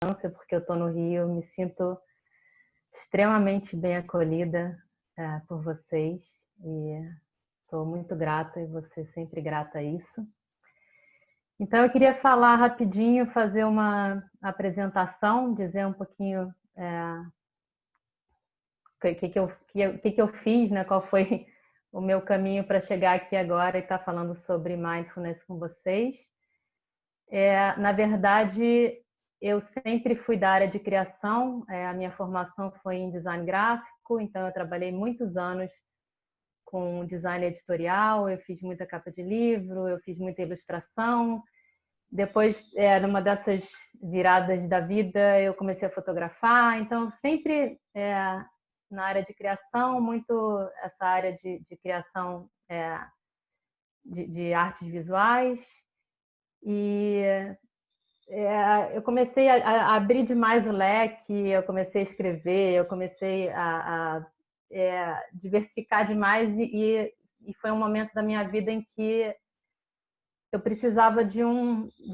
porque eu estou no Rio, me sinto extremamente bem acolhida por vocês e sou muito grata e vou ser sempre grata a isso. Então eu queria falar rapidinho, fazer uma apresentação, dizer um pouquinho o que eu fiz, né? Qual foi o meu caminho para chegar aqui agora e estar falando sobre mindfulness com vocês. Na verdade, eu sempre fui da área de criação, a minha formação foi em design gráfico, então eu trabalhei muitos anos com design editorial, eu fiz muita capa de livro, eu fiz muita ilustração. Depois, numa dessas viradas da vida, eu comecei a fotografar, então sempre na área de criação, muito essa área de criação de artes visuais. E eu comecei a abrir demais o leque, eu comecei a escrever, eu comecei a diversificar demais e foi um momento da minha vida em que eu precisava de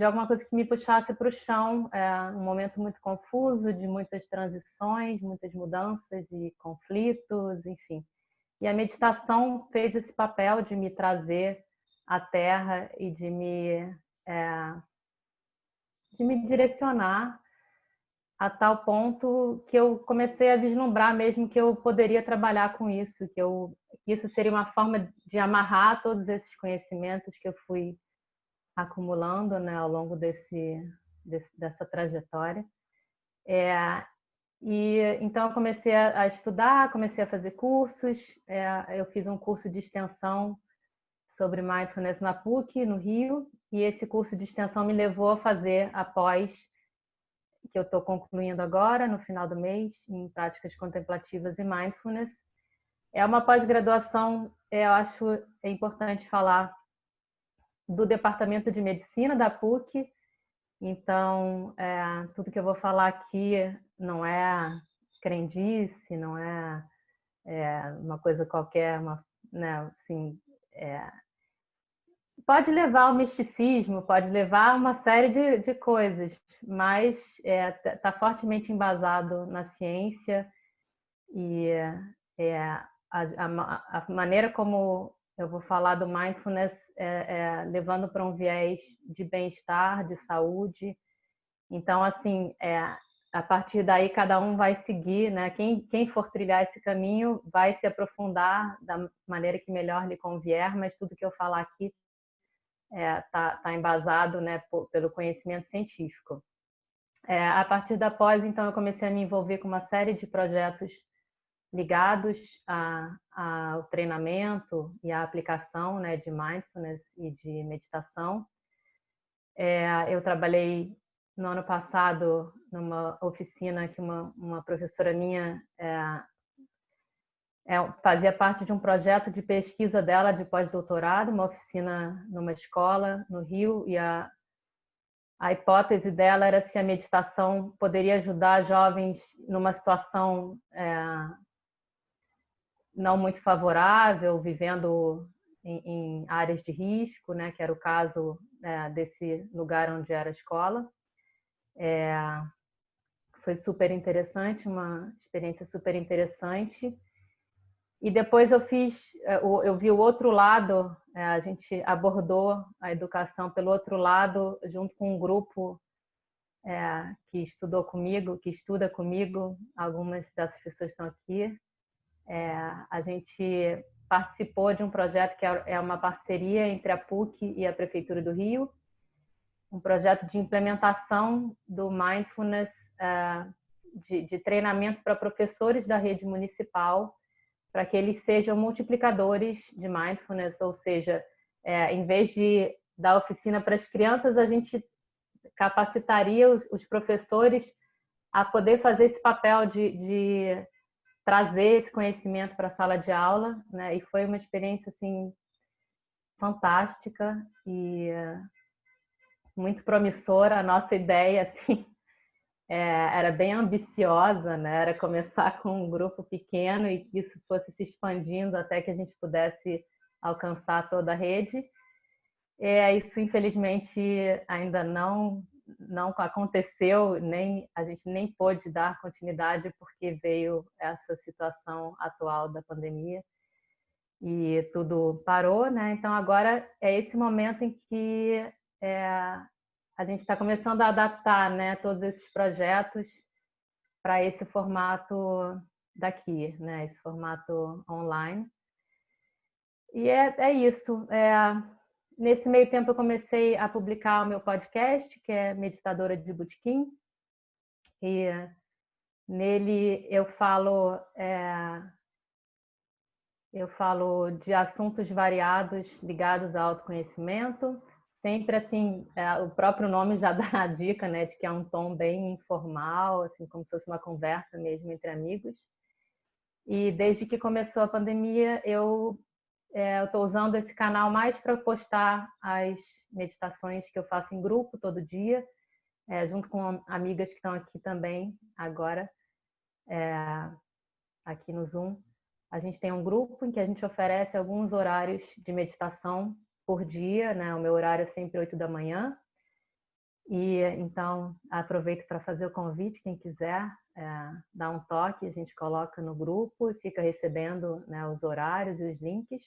alguma coisa que me puxasse para o chão, um momento muito confuso, de muitas transições, muitas mudanças e conflitos, enfim. E a meditação fez esse papel de me trazer à terra e de me direcionar a tal ponto que eu comecei a vislumbrar mesmo que eu poderia trabalhar com isso, que isso seria uma forma de amarrar todos esses conhecimentos que eu fui acumulando, né, ao longo dessa trajetória. E então eu comecei a estudar, comecei a fazer cursos, eu fiz um curso de extensão sobre mindfulness na PUC, no Rio, e esse curso de extensão me levou a fazer a pós, que eu estou concluindo agora, no final do mês, em práticas contemplativas e mindfulness. É uma pós-graduação, eu acho importante falar do Departamento de Medicina da PUC, então tudo que eu vou falar aqui não é crendice, não é uma coisa qualquer, né, assim, pode levar ao misticismo, pode levar a uma série de coisas, mas está fortemente embasado na ciência e a maneira como eu vou falar do mindfulness levando para um viés de bem-estar, de saúde. Então, assim, a partir daí cada um vai seguir, né? Quem for trilhar esse caminho vai se aprofundar da maneira que melhor lhe convier, mas tudo que eu falar aqui tá embasado, né, pelo conhecimento científico. A partir da pós, então, eu comecei a me envolver com uma série de projetos ligados ao treinamento e à aplicação, né, de mindfulness e de meditação. Eu trabalhei no ano passado numa oficina que uma professora minha fazia parte de um projeto de pesquisa dela de pós-doutorado, uma oficina numa escola no Rio, e a hipótese dela era se a meditação poderia ajudar jovens numa situação não muito favorável, vivendo em áreas de risco, né, que era o caso desse lugar onde era a escola. Foi super interessante, uma experiência super interessante. E depois eu vi o outro lado, a gente abordou a educação pelo outro lado, junto com um grupo que estudou comigo, que estuda comigo, algumas dessas pessoas estão aqui. A gente participou de um projeto que é uma parceria entre a PUC e a Prefeitura do Rio, um projeto de implementação do mindfulness, de treinamento para professores da rede municipal, para que eles sejam multiplicadores de mindfulness, ou seja, em vez de dar oficina para as crianças, a gente capacitaria os professores a poder fazer esse papel de trazer esse conhecimento para a sala de aula, né? E foi uma experiência assim fantástica e muito promissora. A nossa ideia assim era bem ambiciosa, né? Era começar com um grupo pequeno e que isso fosse se expandindo até que a gente pudesse alcançar toda a rede. Isso, infelizmente, ainda não não aconteceu, nem a gente nem pôde dar continuidade porque veio essa situação atual da pandemia e tudo parou, né? Então agora é esse momento em que a gente está começando a adaptar, né, todos esses projetos para esse formato daqui, né? Esse formato online. E é isso. Nesse meio tempo eu comecei a publicar o meu podcast, que é Meditadora de Botequim, e nele eu falo de assuntos variados ligados ao autoconhecimento, sempre assim, o próprio nome já dá a dica, né, de que é um tom bem informal, assim, como se fosse uma conversa mesmo entre amigos. E desde que começou a pandemia, eu estou usando esse canal mais para postar as meditações que eu faço em grupo todo dia, junto com amigas que estão aqui também agora, aqui no Zoom. A gente tem um grupo em que a gente oferece alguns horários de meditação por dia, né? O meu horário é sempre 8 da manhã. E então aproveito para fazer o convite, quem quiser dar um toque, a gente coloca no grupo e fica recebendo, né, os horários e os links.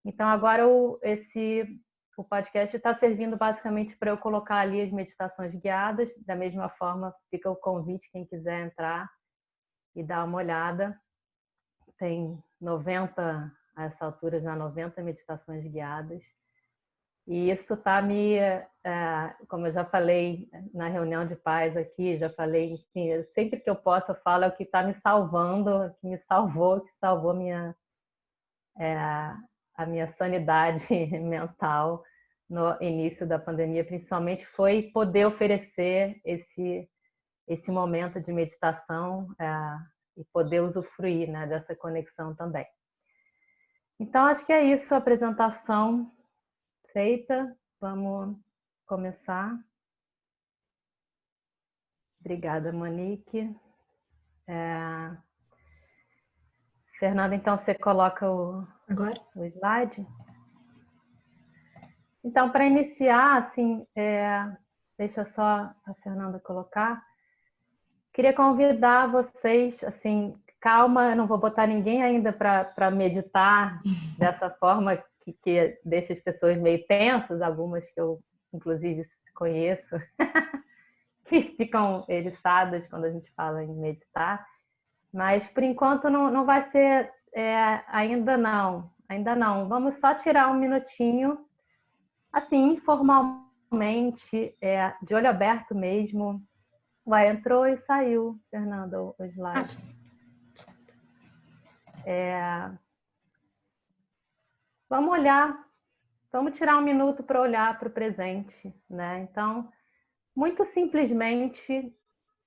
Então agora o podcast está servindo basicamente para eu colocar ali as meditações guiadas. Da mesma forma, fica o convite, quem quiser entrar e dar uma olhada. Tem 90, a essa altura já 90 meditações guiadas. E isso está como eu já falei na reunião de paz aqui, já falei, enfim, sempre que eu posso eu falo, é o que está me salvando, que me salvou, que salvou a minha sanidade mental no início da pandemia, principalmente, foi poder oferecer esse momento de meditação e poder usufruir, né, dessa conexão também. Então, acho que é isso, a apresentação feita. Vamos começar. Obrigada, Monique. Fernanda, então você coloca Agora? o slide? Então, para iniciar, assim, deixa só a Fernanda colocar. Queria convidar vocês, assim, calma, eu não vou botar ninguém ainda para meditar dessa forma que deixa as pessoas meio tensas, algumas que eu, inclusive, conheço, que ficam eriçadas quando a gente fala em meditar. Mas, por enquanto, não vai ser ainda não. Vamos só tirar um minutinho, assim, informalmente, de olho aberto mesmo. Entrou e saiu, Fernanda, o slide. Vamos olhar, vamos tirar um minuto para olhar para o presente, né? Então, muito simplesmente,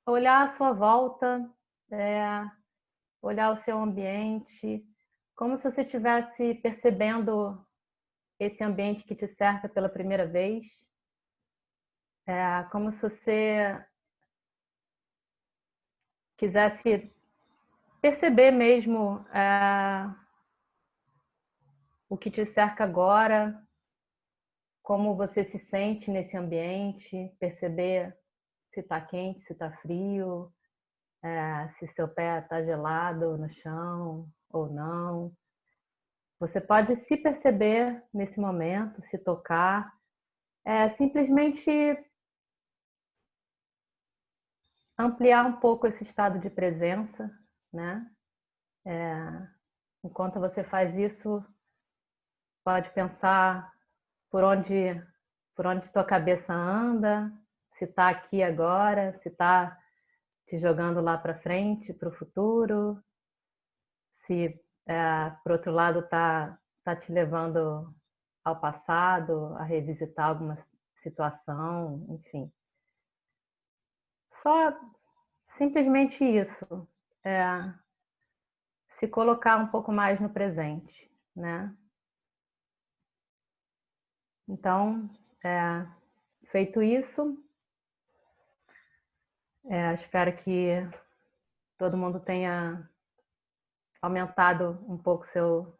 olhar a sua volta, olhar o seu ambiente, como se você estivesse percebendo esse ambiente que te cerca pela primeira vez, como se você quisesse perceber mesmo o que te cerca agora, como você se sente nesse ambiente, perceber se está quente, se está frio, se seu pé está gelado no chão ou não. Você pode se perceber nesse momento, se tocar, simplesmente ampliar um pouco esse estado de presença, né? Enquanto você faz isso, pode pensar por onde tua cabeça anda, se está aqui agora, se está te jogando lá para frente, para o futuro, se por outro lado tá te levando ao passado, a revisitar alguma situação, enfim. Só simplesmente isso, se colocar um pouco mais no presente, né? Então, feito isso, espero que todo mundo tenha aumentado um pouco seu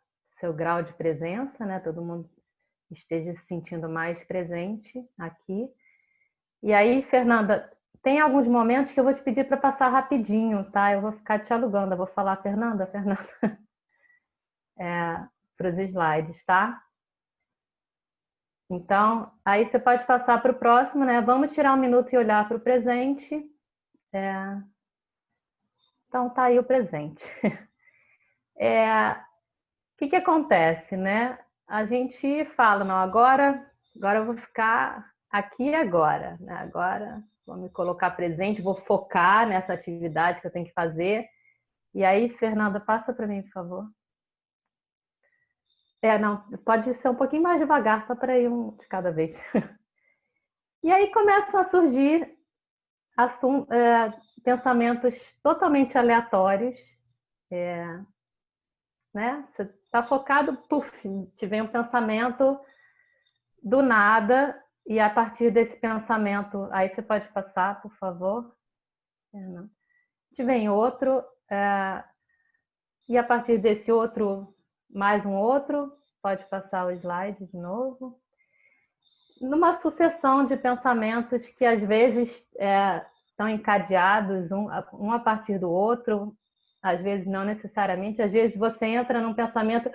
grau de presença, né? Todo mundo esteja se sentindo mais presente aqui. E aí, Fernanda, tem alguns momentos que eu vou te pedir para passar rapidinho, tá? Eu vou ficar te alugando, eu vou falar, Fernanda, Fernanda, para os slides, tá? Então, aí você pode passar para o próximo, né? Vamos tirar um minuto e olhar para o presente. Então, tá aí o presente. O que acontece, né? A gente fala, não, agora eu vou ficar aqui e agora, né? Agora vou me colocar presente, vou focar nessa atividade que eu tenho que fazer. E aí, Fernanda, passa para mim, por favor. Não, pode ser um pouquinho mais devagar, só para ir um de cada vez. E aí começam a surgir pensamentos totalmente aleatórios, né? Você está focado, puf, te vem um pensamento do nada, e a partir desse pensamento, aí você pode passar, por favor. Não. Te vem outro, e a partir desse outro, mais um outro, pode passar o slide de novo. Numa sucessão de pensamentos que às vezes estão encadeados um a partir do outro, às vezes não necessariamente, às vezes você entra num pensamento,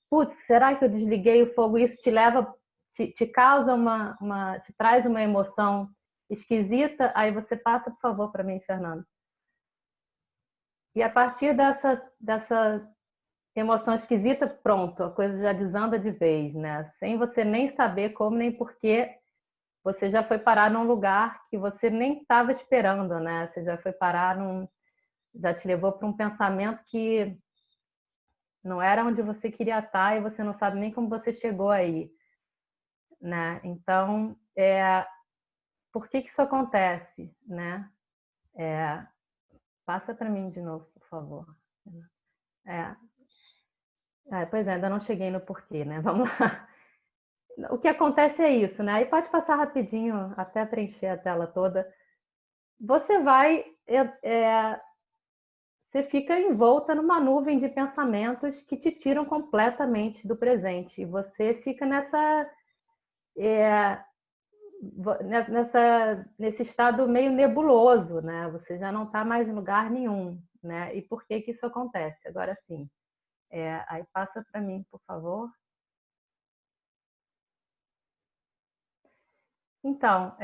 putz, será que eu desliguei o fogo? Isso te leva, te causa te traz uma emoção esquisita, aí você passa, por favor, para mim, Fernando. E a partir dessa emoção esquisita, pronto, a coisa já desanda de vez, né? Sem você nem saber como nem porquê, você já foi parar num lugar que você nem estava esperando, né? Você já foi parar já te levou para um pensamento que não era onde você queria estar e você não sabe nem como você chegou aí, né? Então, por que isso acontece, né? Passa para mim de novo, por favor. Pois é, ainda não cheguei no porquê, né? Vamos lá. O que acontece é isso, né? Aí pode passar rapidinho até preencher a tela toda. Você vai você fica envolta numa nuvem de pensamentos que te tiram completamente do presente. E você fica nesse estado meio nebuloso, né? Você já não está mais em lugar nenhum, né? E por que isso acontece? Agora sim. Aí passa para mim, por favor. Então,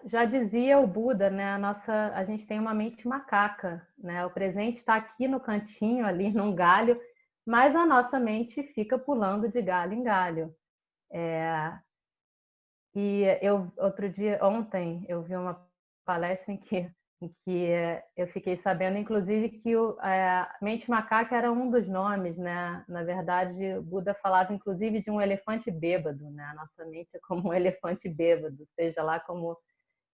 já dizia o Buda, né? A gente tem uma mente macaca, né? O presente está aqui no cantinho, ali num galho, mas a nossa mente fica pulando de galho em galho. E ontem, eu vi uma palestra em que eu fiquei sabendo, inclusive, que a mente macaca era um dos nomes, né? Na verdade, o Buda falava, inclusive, de um elefante bêbado, né? A nossa mente é como um elefante bêbado, seja lá como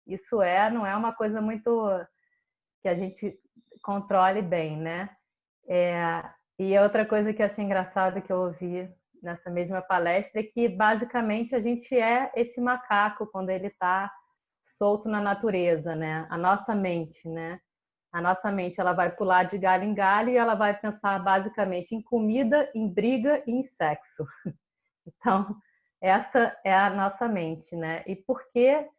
isso não é uma coisa muito que a gente controle bem, né? E outra coisa que eu achei engraçada que eu ouvi nessa mesma palestra é que basicamente a gente é esse macaco quando ele está solto na natureza, né? A nossa mente, né? A nossa mente ela vai pular de galho em galho e ela vai pensar basicamente em comida, em briga e em sexo. Então, essa é a nossa mente, né? E por que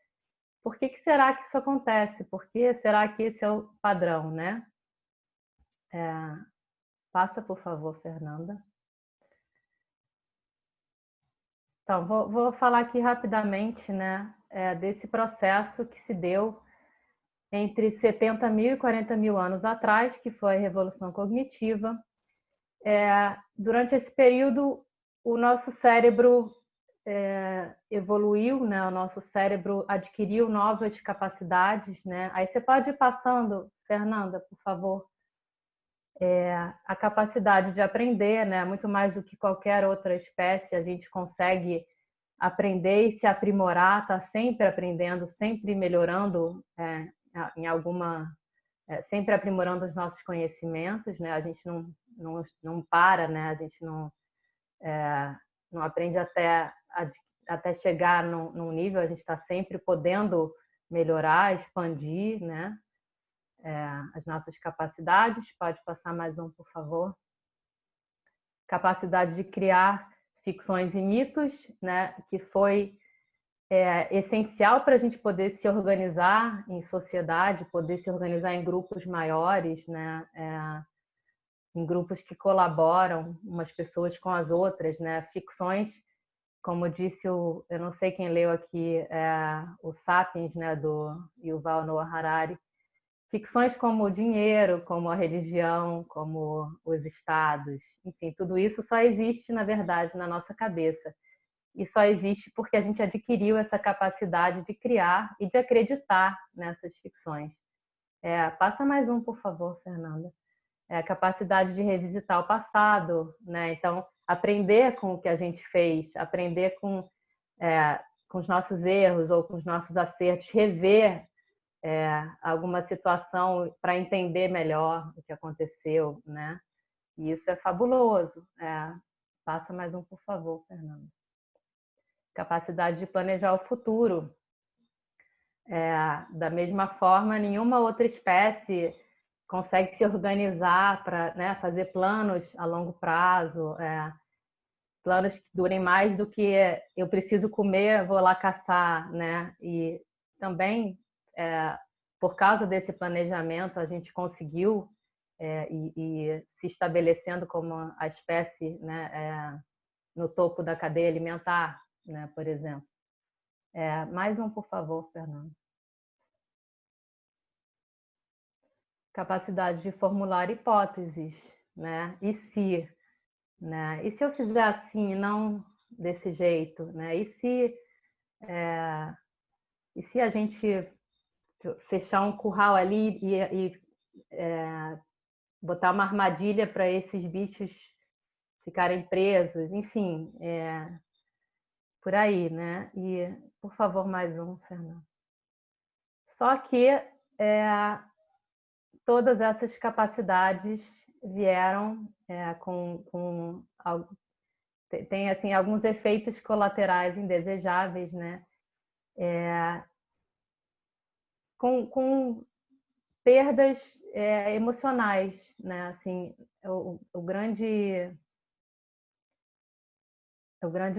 será que isso acontece? Por que será que esse é o padrão, né? Passa, por favor, Fernanda. Então, vou falar aqui rapidamente, né, desse processo que se deu entre 70 mil e 40 mil anos atrás, que foi a Revolução Cognitiva. Durante esse período, o nosso cérebro evoluiu, né? O nosso cérebro adquiriu novas capacidades, né? Aí você pode ir passando, Fernanda, por favor. A capacidade de aprender, né? Muito mais do que qualquer outra espécie, a gente consegue aprender e se aprimorar, está sempre aprendendo, sempre melhorando em alguma, sempre aprimorando os nossos conhecimentos, né? A gente não para, né? A gente não aprende até chegar num nível, a gente está sempre podendo melhorar, expandir, né? As nossas capacidades. Pode passar mais um, por favor. Capacidade de criar ficções e mitos, né? Que foi é essencial para a gente poder se organizar em sociedade, poder se organizar em grupos maiores, né? Em grupos que colaboram umas pessoas com as outras, né? Ficções, como disse eu não sei quem leu aqui, o Sapiens, né? Do Yuval Noah Harari. Ficções como o dinheiro, como a religião, como os estados, enfim, tudo isso só existe, na verdade, na nossa cabeça. E só existe porque a gente adquiriu essa capacidade de criar e de acreditar nessas ficções. Passa mais um, por favor, Fernanda. A capacidade de revisitar o passado, né? Então, aprender com o que a gente fez, aprender com os nossos erros ou com os nossos acertos, rever alguma situação para entender melhor o que aconteceu, né? E isso é fabuloso. Passa mais um, por favor, Fernanda. Capacidade de planejar o futuro. Da mesma forma, nenhuma outra espécie consegue se organizar para, né, fazer planos a longo prazo, planos que durem mais do que eu preciso comer, vou lá caçar, né? E também, por causa desse planejamento, a gente conseguiu e se estabelecendo como a espécie, né, no topo da cadeia alimentar, né, por exemplo. Mais um, por favor, Fernando. Capacidade de formular hipóteses, né? E se, né? E se eu fizer assim, não desse jeito, né? E se a gente fechar um curral ali e botar uma armadilha para esses bichos ficarem presos, enfim, por aí, né? E, por favor, mais um, Fernando. Só que todas essas capacidades vieram tem assim alguns efeitos colaterais indesejáveis, né? Com perdas emocionais, né? Assim, o grande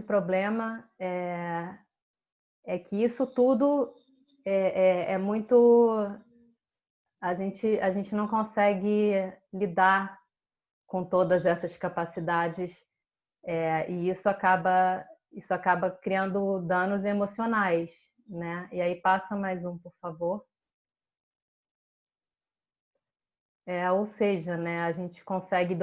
problema é que isso tudo é muito. A gente não consegue lidar com todas essas capacidades e isso acaba criando danos emocionais, né? E aí passa mais um, por favor. Ou seja, né, a gente conseguiu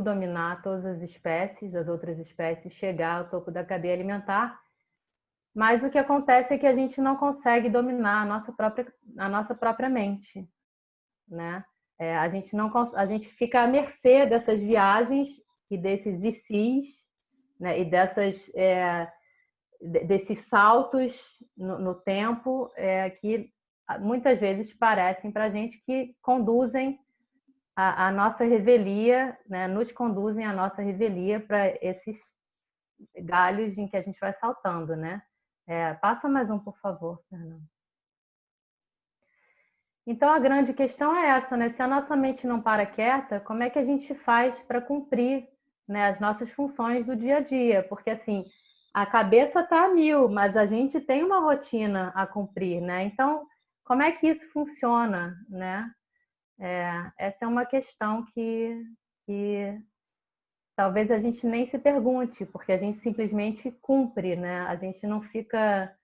dominar todas as espécies, as outras espécies, chegar ao topo da cadeia alimentar, mas o que acontece é que a gente não consegue dominar a nossa própria mente, né? A gente fica à mercê dessas viagens e desses ICs, né? E desses saltos no tempo que muitas vezes parecem para a gente que conduzem a nossa revelia, né? Nos conduzem à nossa revelia para esses galhos em que a gente vai saltando, né? Passa mais um, por favor, Fernando. Então, a grande questão é essa, né? Se a nossa mente não para quieta, como é que a gente faz para cumprir, né, as nossas funções do dia a dia? Porque, assim, a cabeça está a mil, mas a gente tem uma rotina a cumprir, né? Então, como é que isso funciona, né? Essa é uma questão que talvez a gente nem se pergunte, porque a gente simplesmente cumpre, né? A gente não fica...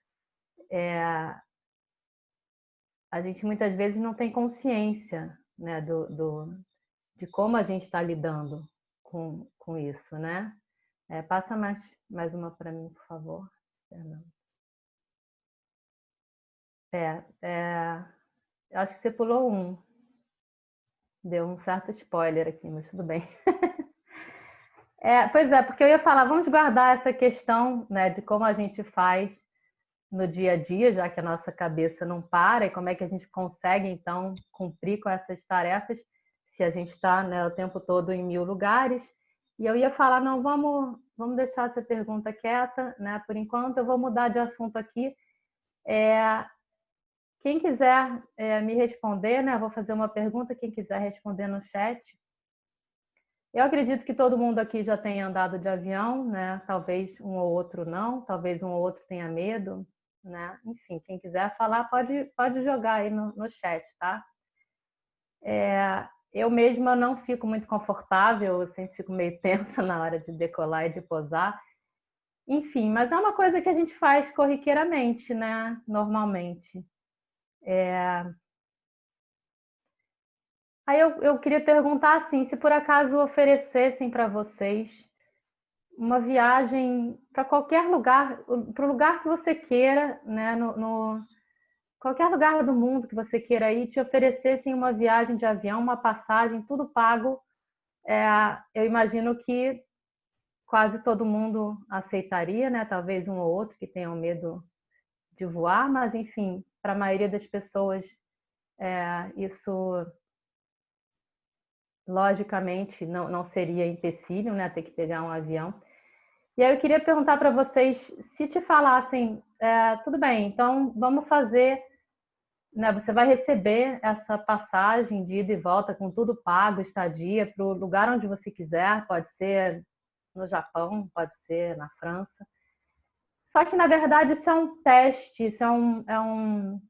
A gente muitas vezes não tem consciência, né, de como a gente está lidando com isso, né? Passa mais uma para mim, por favor, Fernando. Acho que você pulou um. Deu um certo spoiler aqui, mas tudo bem. Pois é, porque eu ia falar, vamos guardar essa questão, né, de como a gente faz no dia a dia, já que a nossa cabeça não para, e como é que a gente consegue, então, cumprir com essas tarefas se a gente está, né, o tempo todo em 1000 lugares. E eu ia falar, não, vamos deixar essa pergunta quieta, né, por enquanto. Eu vou mudar de assunto aqui. Quem quiser me responder, né, vou fazer uma pergunta, quem quiser responder no chat. Eu acredito que todo mundo aqui já tenha andado de avião, né? Talvez um ou outro não, talvez um ou outro tenha medo, né? Enfim, quem quiser falar pode jogar aí no chat, tá? Eu mesma não fico muito confortável, eu sempre fico meio tensa na hora de decolar e de pousar. Enfim, mas é uma coisa que a gente faz corriqueiramente, né? Normalmente. Aí eu queria perguntar assim, se por acaso oferecessem para vocês uma viagem para qualquer lugar, para o lugar que você queira, né? Qualquer lugar do mundo que você queira ir, te oferecessem uma viagem de avião, uma passagem, tudo pago, eu imagino que quase todo mundo aceitaria, né? Talvez um ou outro que tenham medo de voar, mas enfim, para a maioria das pessoas, isso logicamente não seria empecilho, né? Ter que pegar um avião. E aí eu queria perguntar para vocês, se te falassem, tudo bem, então vamos fazer, né? Você vai receber essa passagem de ida e volta com tudo pago, estadia, para o lugar onde você quiser, pode ser no Japão, pode ser na França. Só que, na verdade, isso é um teste, isso é um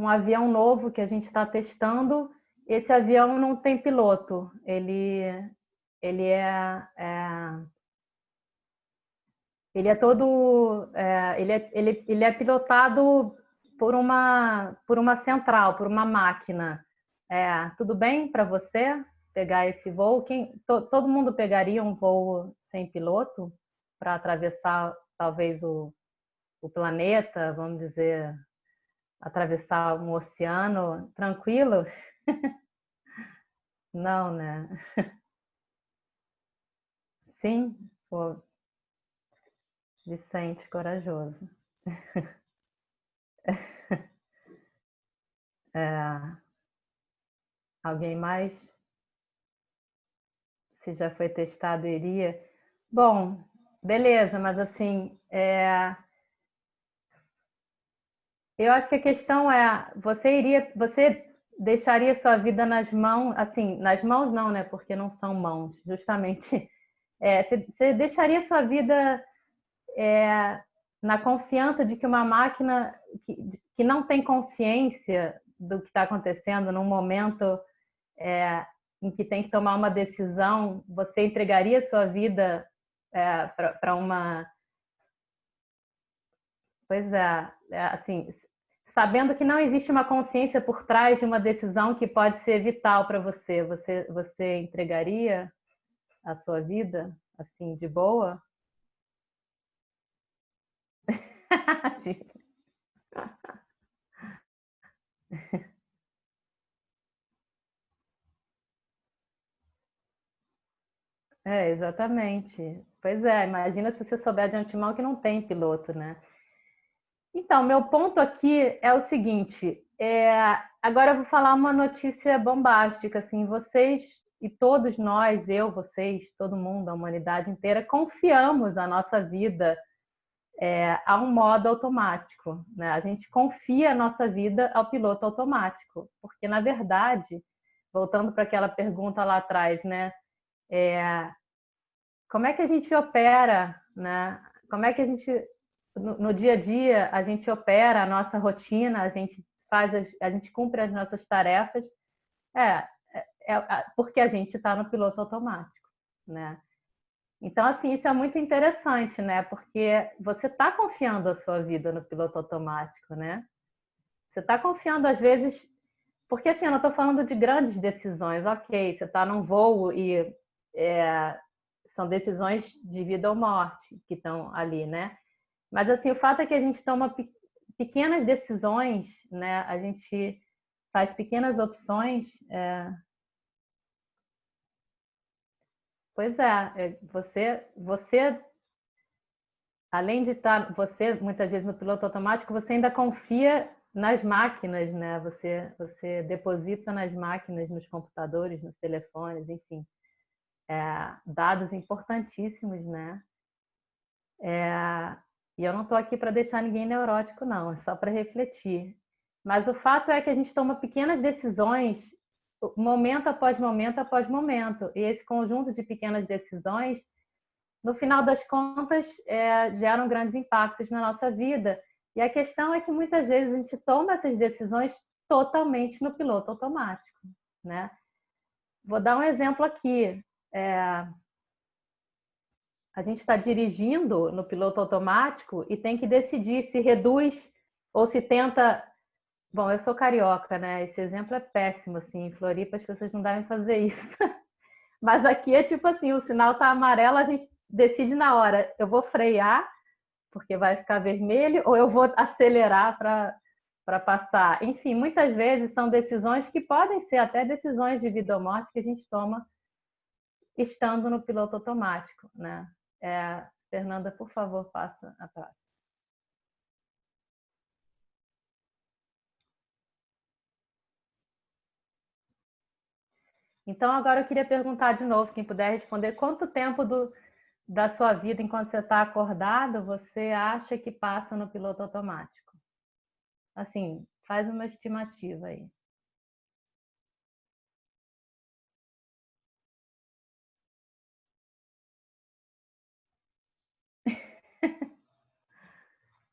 avião novo que a gente está testando. Esse avião não tem piloto, ele ele é todo, ele é pilotado por uma central, por uma máquina. Tudo bem para você pegar esse voo? Todo mundo pegaria um voo sem piloto para atravessar talvez o planeta, vamos dizer, atravessar um oceano tranquilo? Não, né? Sim, pô, Vicente, corajoso. É, alguém mais? Se já foi testado, iria? Bom, beleza, mas assim, eu acho que a questão você deixaria sua vida nas mãos, assim, nas mãos não, né? Porque não são mãos, justamente. Você deixaria sua vida na confiança de que uma máquina que não tem consciência do que está acontecendo num momento em que tem que tomar uma decisão, você entregaria sua vida para uma. Pois assim, sabendo que não existe uma consciência por trás de uma decisão que pode ser vital para você, você entregaria a sua vida assim de boa? Exatamente. Pois imagina se você souber de antemão que não tem piloto, né? Então, meu ponto aqui é o seguinte: agora eu vou falar uma notícia bombástica. Assim, vocês e todos nós, eu, vocês, todo mundo, a humanidade inteira, confiamos a nossa vida a um modo automático, né? A gente confia a nossa vida ao piloto automático, porque na verdade, voltando para aquela pergunta lá atrás, né? Como é que a gente opera, né? Como é que a gente no dia a dia a gente opera a nossa rotina, a gente cumpre as nossas tarefas, é, porque a gente está no piloto automático, né? Então, assim, isso é muito interessante, né? Porque você está confiando a sua vida no piloto automático, né? Você está confiando, às vezes, porque assim, eu não estou falando de grandes decisões, ok, você está num voo e são decisões de vida ou morte que estão ali, né? Mas assim, o fato é que a gente toma pequenas decisões, né? A gente faz pequenas opções. Pois você, além de estar, você muitas vezes no piloto automático, você ainda confia nas máquinas, né? Você deposita nas máquinas, nos computadores, nos telefones, enfim, dados importantíssimos, né? E eu não estou aqui para deixar ninguém neurótico, não, é só para refletir. Mas o fato é que a gente toma pequenas decisões, momento após momento após momento. E esse conjunto de pequenas decisões, no final das contas, geram grandes impactos na nossa vida. E a questão é que muitas vezes a gente toma essas decisões totalmente no piloto automático, né? Vou dar um exemplo aqui. A gente está dirigindo no piloto automático e tem que decidir se reduz ou se tenta. Bom, eu sou carioca, né? Esse exemplo é péssimo, assim. Em Floripa as pessoas não devem fazer isso. Mas aqui é tipo assim, o sinal tá amarelo, a gente decide na hora. Eu vou frear, porque vai ficar vermelho, ou eu vou acelerar para passar. Enfim, muitas vezes são decisões que podem ser até decisões de vida ou morte que a gente toma estando no piloto automático, né? Fernanda, por favor, passa a próxima. Então, agora eu queria perguntar de novo, quem puder responder, quanto tempo da sua vida, enquanto você está acordado, você acha que passa no piloto automático? Assim, faz uma estimativa aí.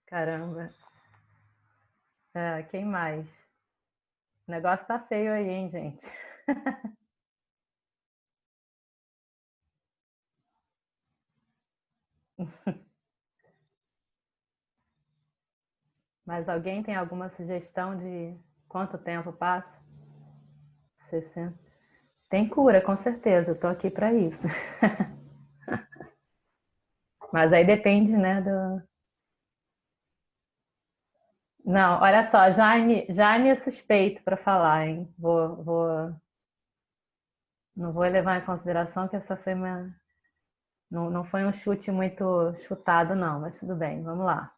Caramba. Quem mais? O negócio tá feio aí, hein, gente? Mas alguém tem alguma sugestão de quanto tempo passa? 60. Tem cura, com certeza. Eu tô aqui para isso. Mas aí depende, né, do... Não, olha só, Jaime é suspeito para falar, hein? Não vou levar em consideração que essa foi uma... Não foi um chute muito chutado, não, mas tudo bem, vamos lá.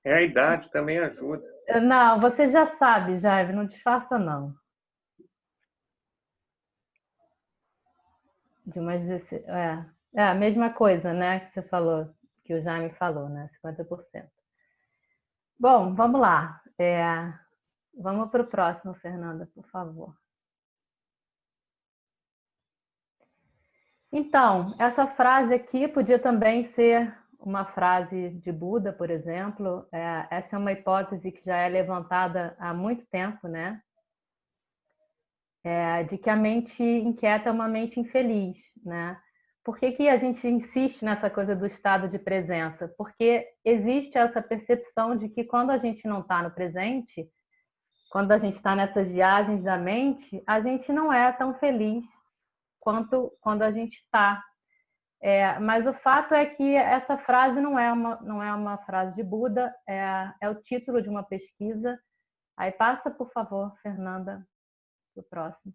A idade também ajuda. Não, você já sabe, Jaime, não disfarça, não. De umas 16... É a mesma coisa, né, que você falou, que o Jaime falou, né? 50%. Bom, vamos lá. Vamos para o próximo, Fernanda, por favor. Então, essa frase aqui podia também ser uma frase de Buda, por exemplo. Essa é uma hipótese que já é levantada há muito tempo, né? De que a mente inquieta é uma mente infeliz, né? Por que a gente insiste nessa coisa do estado de presença? Porque existe essa percepção de que quando a gente não está no presente, quando a gente está nessas viagens da mente, a gente não é tão feliz quanto quando a gente está. Mas o fato é que essa frase não é uma frase de Buda, é o título de uma pesquisa. Aí passa, por favor, Fernanda, para o próximo.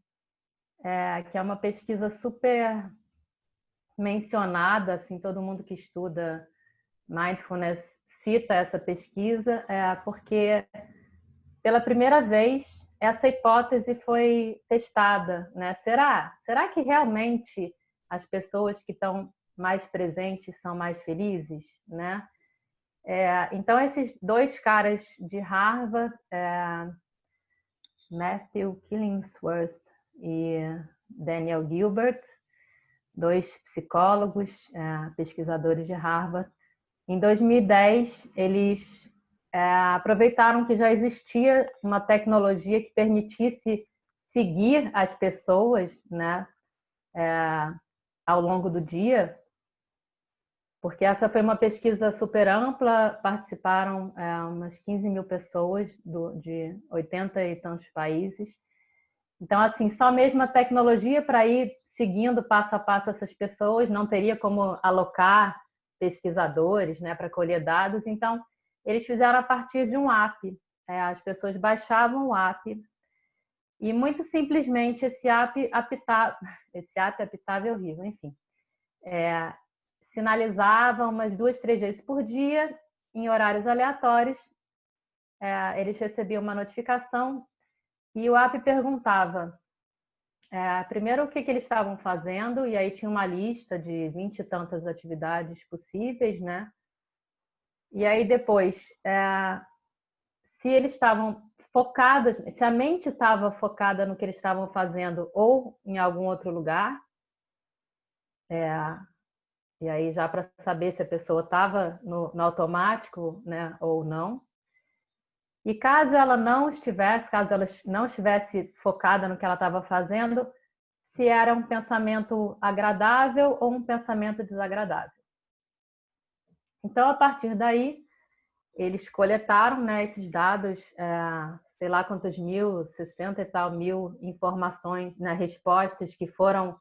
Que é uma pesquisa super mencionada, assim, todo mundo que estuda mindfulness cita essa pesquisa, porque pela primeira vez essa hipótese foi testada, né? Será que realmente as pessoas que estão mais presentes são mais felizes, né? Então esses dois caras de Harvard, Matthew Killingsworth e Daniel Gilbert, dois psicólogos, pesquisadores de Harvard. Em 2010, eles aproveitaram que já existia uma tecnologia que permitisse seguir as pessoas, né, ao longo do dia, porque essa foi uma pesquisa super ampla, participaram umas 15 mil pessoas de 80 e tantos países. Então, assim, só mesmo a tecnologia para ir seguindo passo a passo essas pessoas, não teria como alocar pesquisadores, né, para colher dados. Então, eles fizeram a partir de um app. As pessoas baixavam o app e, muito simplesmente, esse app apitava é horrível, enfim. Sinalizava umas 2, 3 vezes por dia, em horários aleatórios. Eles recebiam uma notificação e o app perguntava primeiro o que eles estavam fazendo, e aí tinha uma lista de 20 e tantas atividades possíveis, né? E aí depois, se eles estavam focadas, se a mente estava focada no que eles estavam fazendo ou em algum outro lugar, e aí já para saber se a pessoa estava no automático, né, ou não. E caso ela não estivesse focada no que ela estava fazendo, se era um pensamento agradável ou um pensamento desagradável. Então, a partir daí, eles coletaram, né, esses dados, sei lá quantos mil, 60 e tal mil informações, né, respostas que foram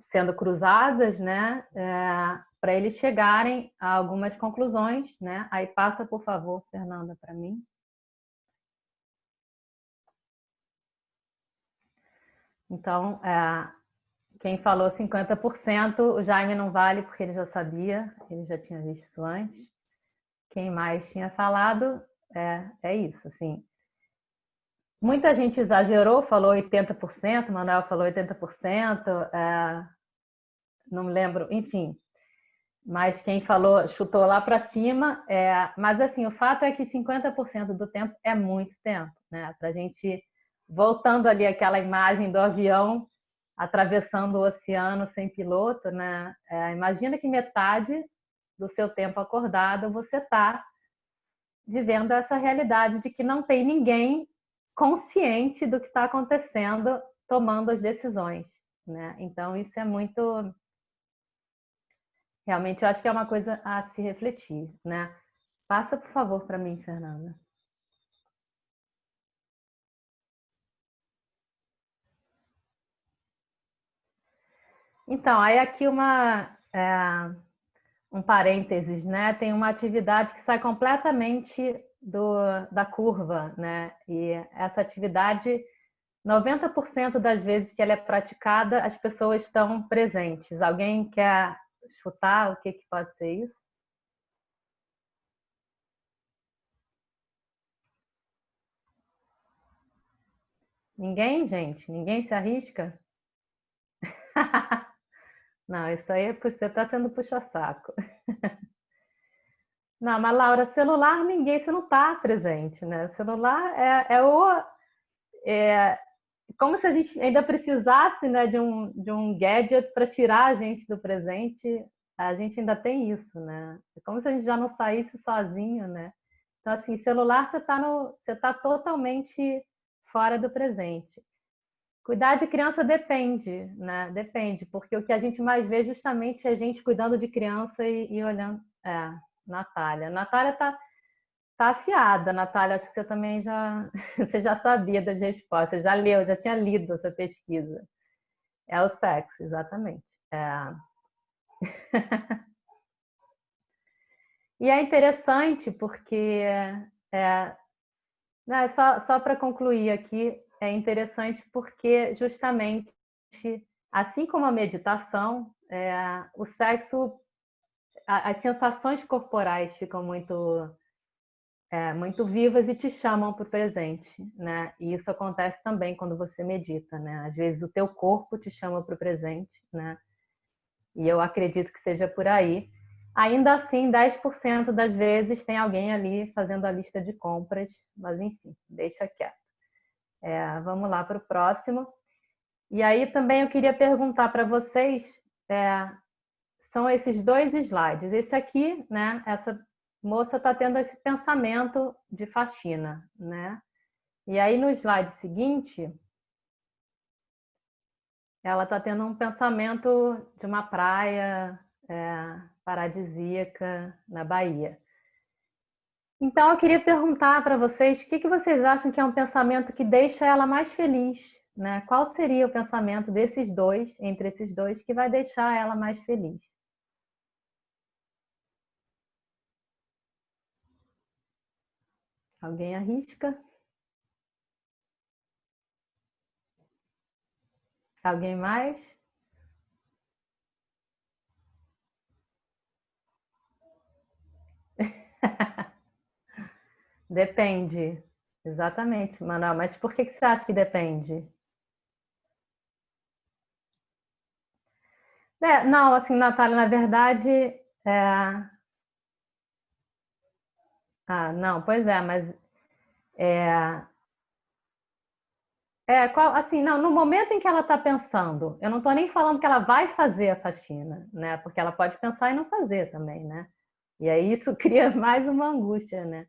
sendo cruzadas, né, para eles chegarem a algumas conclusões, né? Aí passa, por favor, Fernanda, para mim. Então, quem falou 50%, o Jaime não vale porque ele já sabia, ele já tinha visto isso antes. Quem mais tinha falado, é isso, assim. Muita gente exagerou, falou 80%, Manuel falou 80%, não me lembro, enfim. Mas quem falou, chutou lá para cima. Mas, assim, o fato é que 50% do tempo é muito tempo, né? Para a gente, voltando ali àquela imagem do avião atravessando o oceano sem piloto, né? Imagina que metade do seu tempo acordado você está vivendo essa realidade de que não tem ninguém consciente do que está acontecendo, tomando as decisões, né? Então, isso é muito... Realmente, eu acho que é uma coisa a se refletir, né? Passa, por favor, para mim, Fernanda. Então, aí aqui um parênteses, né? Tem uma atividade que sai completamente da curva, né? E essa atividade, 90% das vezes que ela é praticada, as pessoas estão presentes. Alguém quer chutar o que pode ser isso? Ninguém, gente? Ninguém se arrisca? Não, isso aí você está sendo puxa-saco. Não, mas Laura, celular você não está presente, né? Celular é como se a gente ainda precisasse, né, de um gadget para tirar a gente do presente. A gente ainda tem isso, né? É como se a gente já não saísse sozinho, né? Então, assim, celular você tá totalmente fora do presente. Cuidar de criança depende, né? Depende, porque o que a gente mais vê justamente é gente cuidando de criança e olhando. Natália. Natália tá afiada, Natália. Acho que você também você já sabia das respostas, já leu, já tinha lido essa pesquisa. É o sexo, exatamente. E é interessante porque, né, só para concluir aqui, é interessante porque justamente, assim como a meditação, o sexo, as sensações corporais ficam muito vivas e te chamam para o presente, né? E isso acontece também quando você medita, né? Às vezes o teu corpo te chama para o presente, né? E eu acredito que seja por aí. Ainda assim, 10% das vezes tem alguém ali fazendo a lista de compras, mas enfim, deixa quieto. Vamos lá para o próximo. E aí também eu queria perguntar para vocês, são esses dois slides. Esse aqui, né? Essa moça está tendo esse pensamento de faxina, né? E aí no slide seguinte, ela está tendo um pensamento de uma praia paradisíaca na Bahia. Então eu queria perguntar para vocês, o que vocês acham que é um pensamento que deixa ela mais feliz, né? Qual seria o pensamento desses dois, entre esses dois, que vai deixar ela mais feliz? Alguém arrisca? Alguém mais? Depende. Exatamente, Manuel. Mas por que você acha que depende? Não, assim, Natália, na verdade. Não, pois é, mas Assim, não, no momento em que ela está pensando, eu não estou nem falando que ela vai fazer a faxina, né? Porque ela pode pensar e não fazer também, né? E aí isso cria mais uma angústia, né?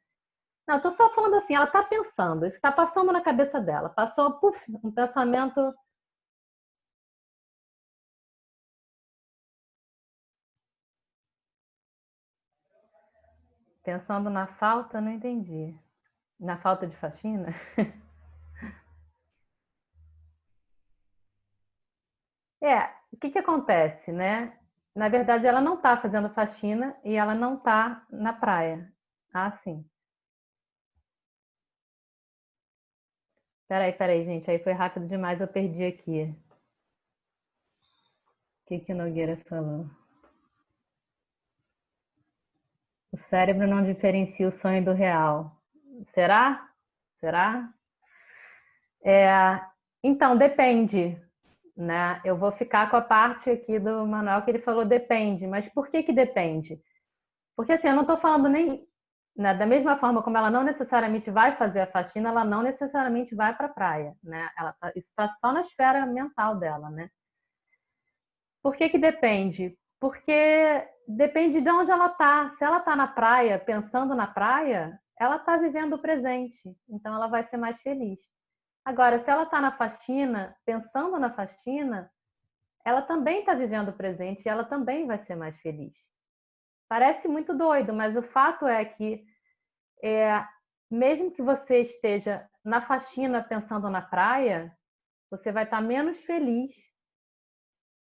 Não, eu tô só falando assim, ela está pensando, isso está passando na cabeça dela, passou, puf, um pensamento. Pensando na falta, não entendi. Na falta de faxina? O que que acontece, né? Na verdade, ela não está fazendo faxina e ela não está na praia. Ah, sim. Peraí, gente. Aí foi rápido demais, eu perdi aqui. O que que o Nogueira falou? O cérebro não diferencia o sonho do real. Será? Será? Então, depende, né? Eu vou ficar com a parte aqui do Manuel que ele falou depende. Mas por que que depende? Porque assim, eu não estou falando nem, né, da mesma forma como ela não necessariamente vai fazer a faxina, ela não necessariamente vai para a praia, né? Isso está só na esfera mental dela, né? Por que que depende? Porque depende de onde ela está. Se ela está na praia, pensando na praia, ela está vivendo o presente, então ela vai ser mais feliz. Agora, se ela está na faxina, pensando na faxina, ela também está vivendo o presente e ela também vai ser mais feliz. Parece muito doido, mas o fato é que mesmo que você esteja na faxina pensando na praia, você vai estar menos feliz,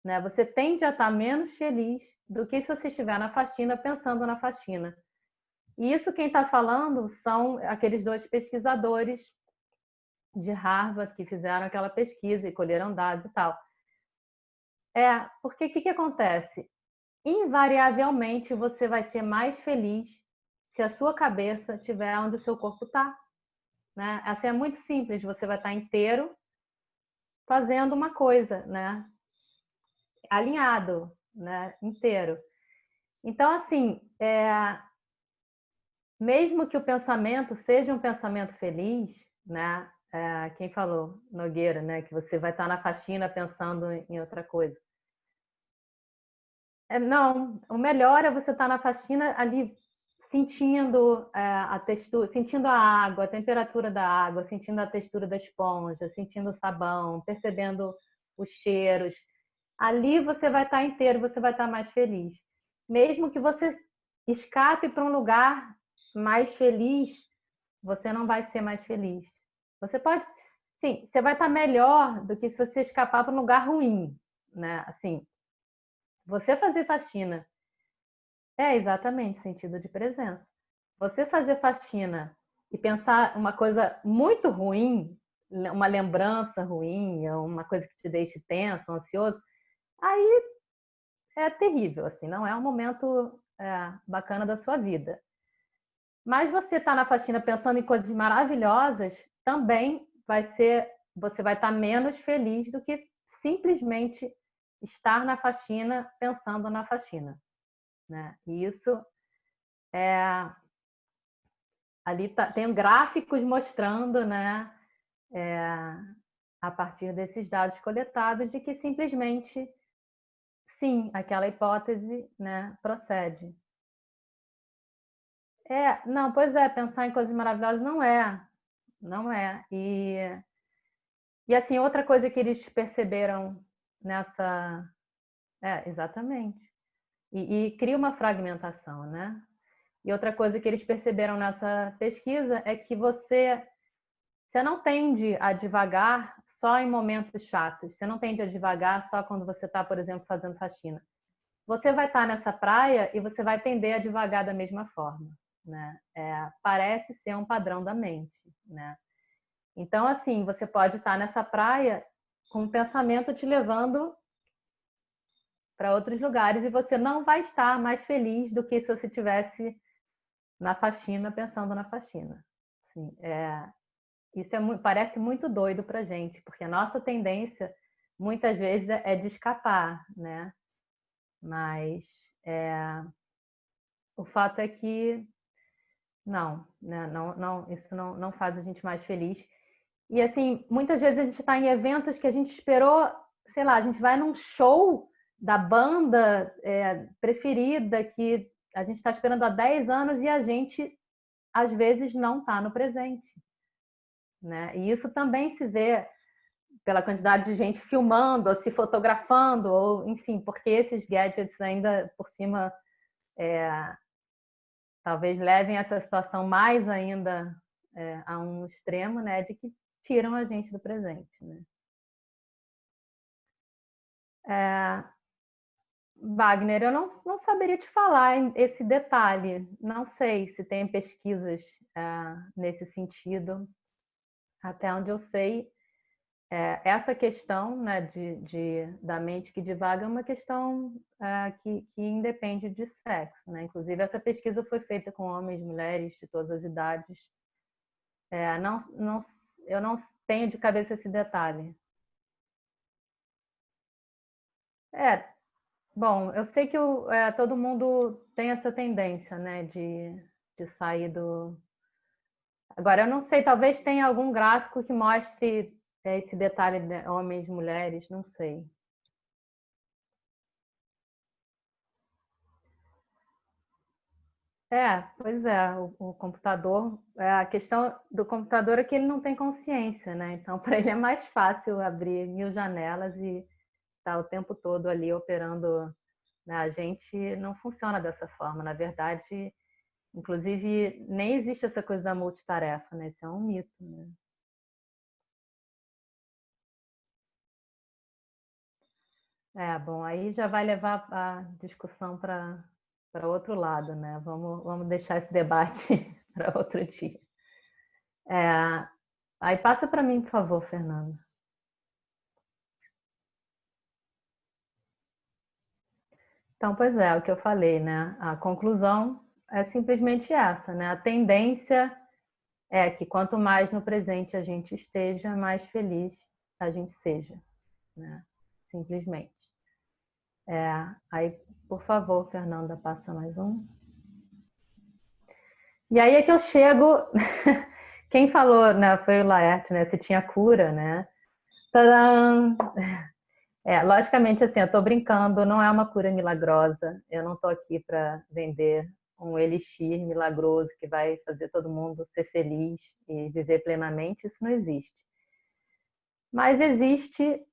né? Você tende a estar menos feliz do que se você estiver na faxina pensando na faxina. E isso quem está falando são aqueles dois pesquisadores de Harvard que fizeram aquela pesquisa e colheram dados e tal. Porque o que acontece? Invariavelmente você vai ser mais feliz se a sua cabeça estiver onde o seu corpo está. Né? Assim, é muito simples, você vai estar inteiro fazendo uma coisa, né? Alinhado, né? Inteiro. Então, assim, mesmo que o pensamento seja um pensamento feliz, né? Quem falou? Nogueira, né? Que você vai estar na faxina pensando em outra coisa. Não, o melhor é você estar na faxina ali sentindo a textura, sentindo a água, a temperatura da água, sentindo a textura da esponja, sentindo o sabão, percebendo os cheiros. Ali você vai estar inteiro, você vai estar mais feliz. Mesmo que você escape para um lugar mais feliz, você não vai ser mais feliz. Você pode, sim, você vai estar melhor do que se você escapar para um lugar ruim, né? Assim, você fazer faxina exatamente sentido de presença. Você fazer faxina e pensar uma coisa muito ruim, uma lembrança ruim, uma coisa que te deixe tenso, ansioso, aí é terrível, assim, não é um momento bacana da sua vida. Mas você tá na faxina pensando em coisas maravilhosas, também você vai estar menos feliz do que simplesmente estar na faxina pensando na faxina, né? E isso ali tem gráficos mostrando, né, a partir desses dados coletados, de que simplesmente, sim, aquela hipótese, né, procede. Não, pois pensar em coisas maravilhosas não é. E assim, outra coisa que eles perceberam nessa... exatamente. E cria uma fragmentação, né? E outra coisa que eles perceberam nessa pesquisa é que você não tende a divagar só em momentos chatos. Você não tende a divagar só quando você está, por exemplo, fazendo faxina. Você vai estar nessa praia e você vai tender a divagar da mesma forma, né? Parece ser um padrão da mente, né? Então, assim, você pode estar nessa praia com um pensamento te levando para outros lugares e você não vai estar mais feliz do que se você estivesse na faxina, pensando na faxina. Assim, isso parece muito doido para gente, porque a nossa tendência muitas vezes é de escapar, né? Mas o fato é que Não, né? Não, isso não faz a gente mais feliz. E assim, muitas vezes a gente está em eventos que a gente esperou, sei lá, a gente vai num show da banda preferida que a gente está esperando há 10 anos e a gente, às vezes, não está no presente. Né? E isso também se vê pela quantidade de gente filmando, ou se fotografando, ou enfim, porque esses gadgets ainda por cima talvez levem essa situação mais ainda a um extremo, né, de que tiram a gente do presente. Né? Wagner, eu não saberia te falar esse detalhe. Não sei se tem pesquisas nesse sentido. Até onde eu sei, essa questão, né, da mente que divaga é uma questão que independe de sexo. Né? Inclusive, essa pesquisa foi feita com homens e mulheres de todas as idades. Eu não tenho de cabeça esse detalhe. Bom, eu sei que todo mundo tem essa tendência, né, de sair do... Agora, eu não sei, talvez tenha algum gráfico que mostre esse detalhe de homens e mulheres, não sei. Pois é, o computador, a questão do computador é que ele não tem consciência, né? Então, para ele é mais fácil abrir 1000 janelas e estar o tempo todo ali operando, né? A gente não funciona dessa forma, na verdade, inclusive nem existe essa coisa da multitarefa, né? Isso é um mito, né? Bom, aí já vai levar a discussão para outro lado, né? Vamos deixar esse debate para outro dia. Aí passa para mim, por favor, Fernando. Então, pois é, o que eu falei, né? A conclusão é simplesmente essa, né? A tendência é que quanto mais no presente a gente esteja, mais feliz a gente seja, né? Simplesmente. Aí, por favor, Fernanda, passa mais um. E aí é que eu chego. Quem falou, né? Foi o Laerte, né? Se tinha cura, né? Tadã! Logicamente, assim, eu estou brincando, não é uma cura milagrosa. Eu não estou aqui para vender um elixir milagroso que vai fazer todo mundo ser feliz e viver plenamente. Isso não existe. Mas existe.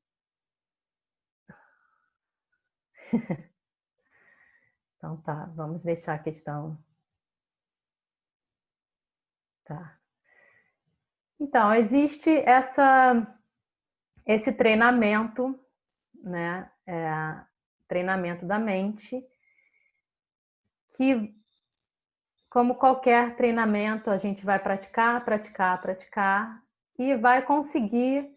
Então tá, vamos deixar a questão. Tá. Então, existe esse treinamento, né? Treinamento da mente, que, como qualquer treinamento, a gente vai praticar, praticar, praticar e vai conseguir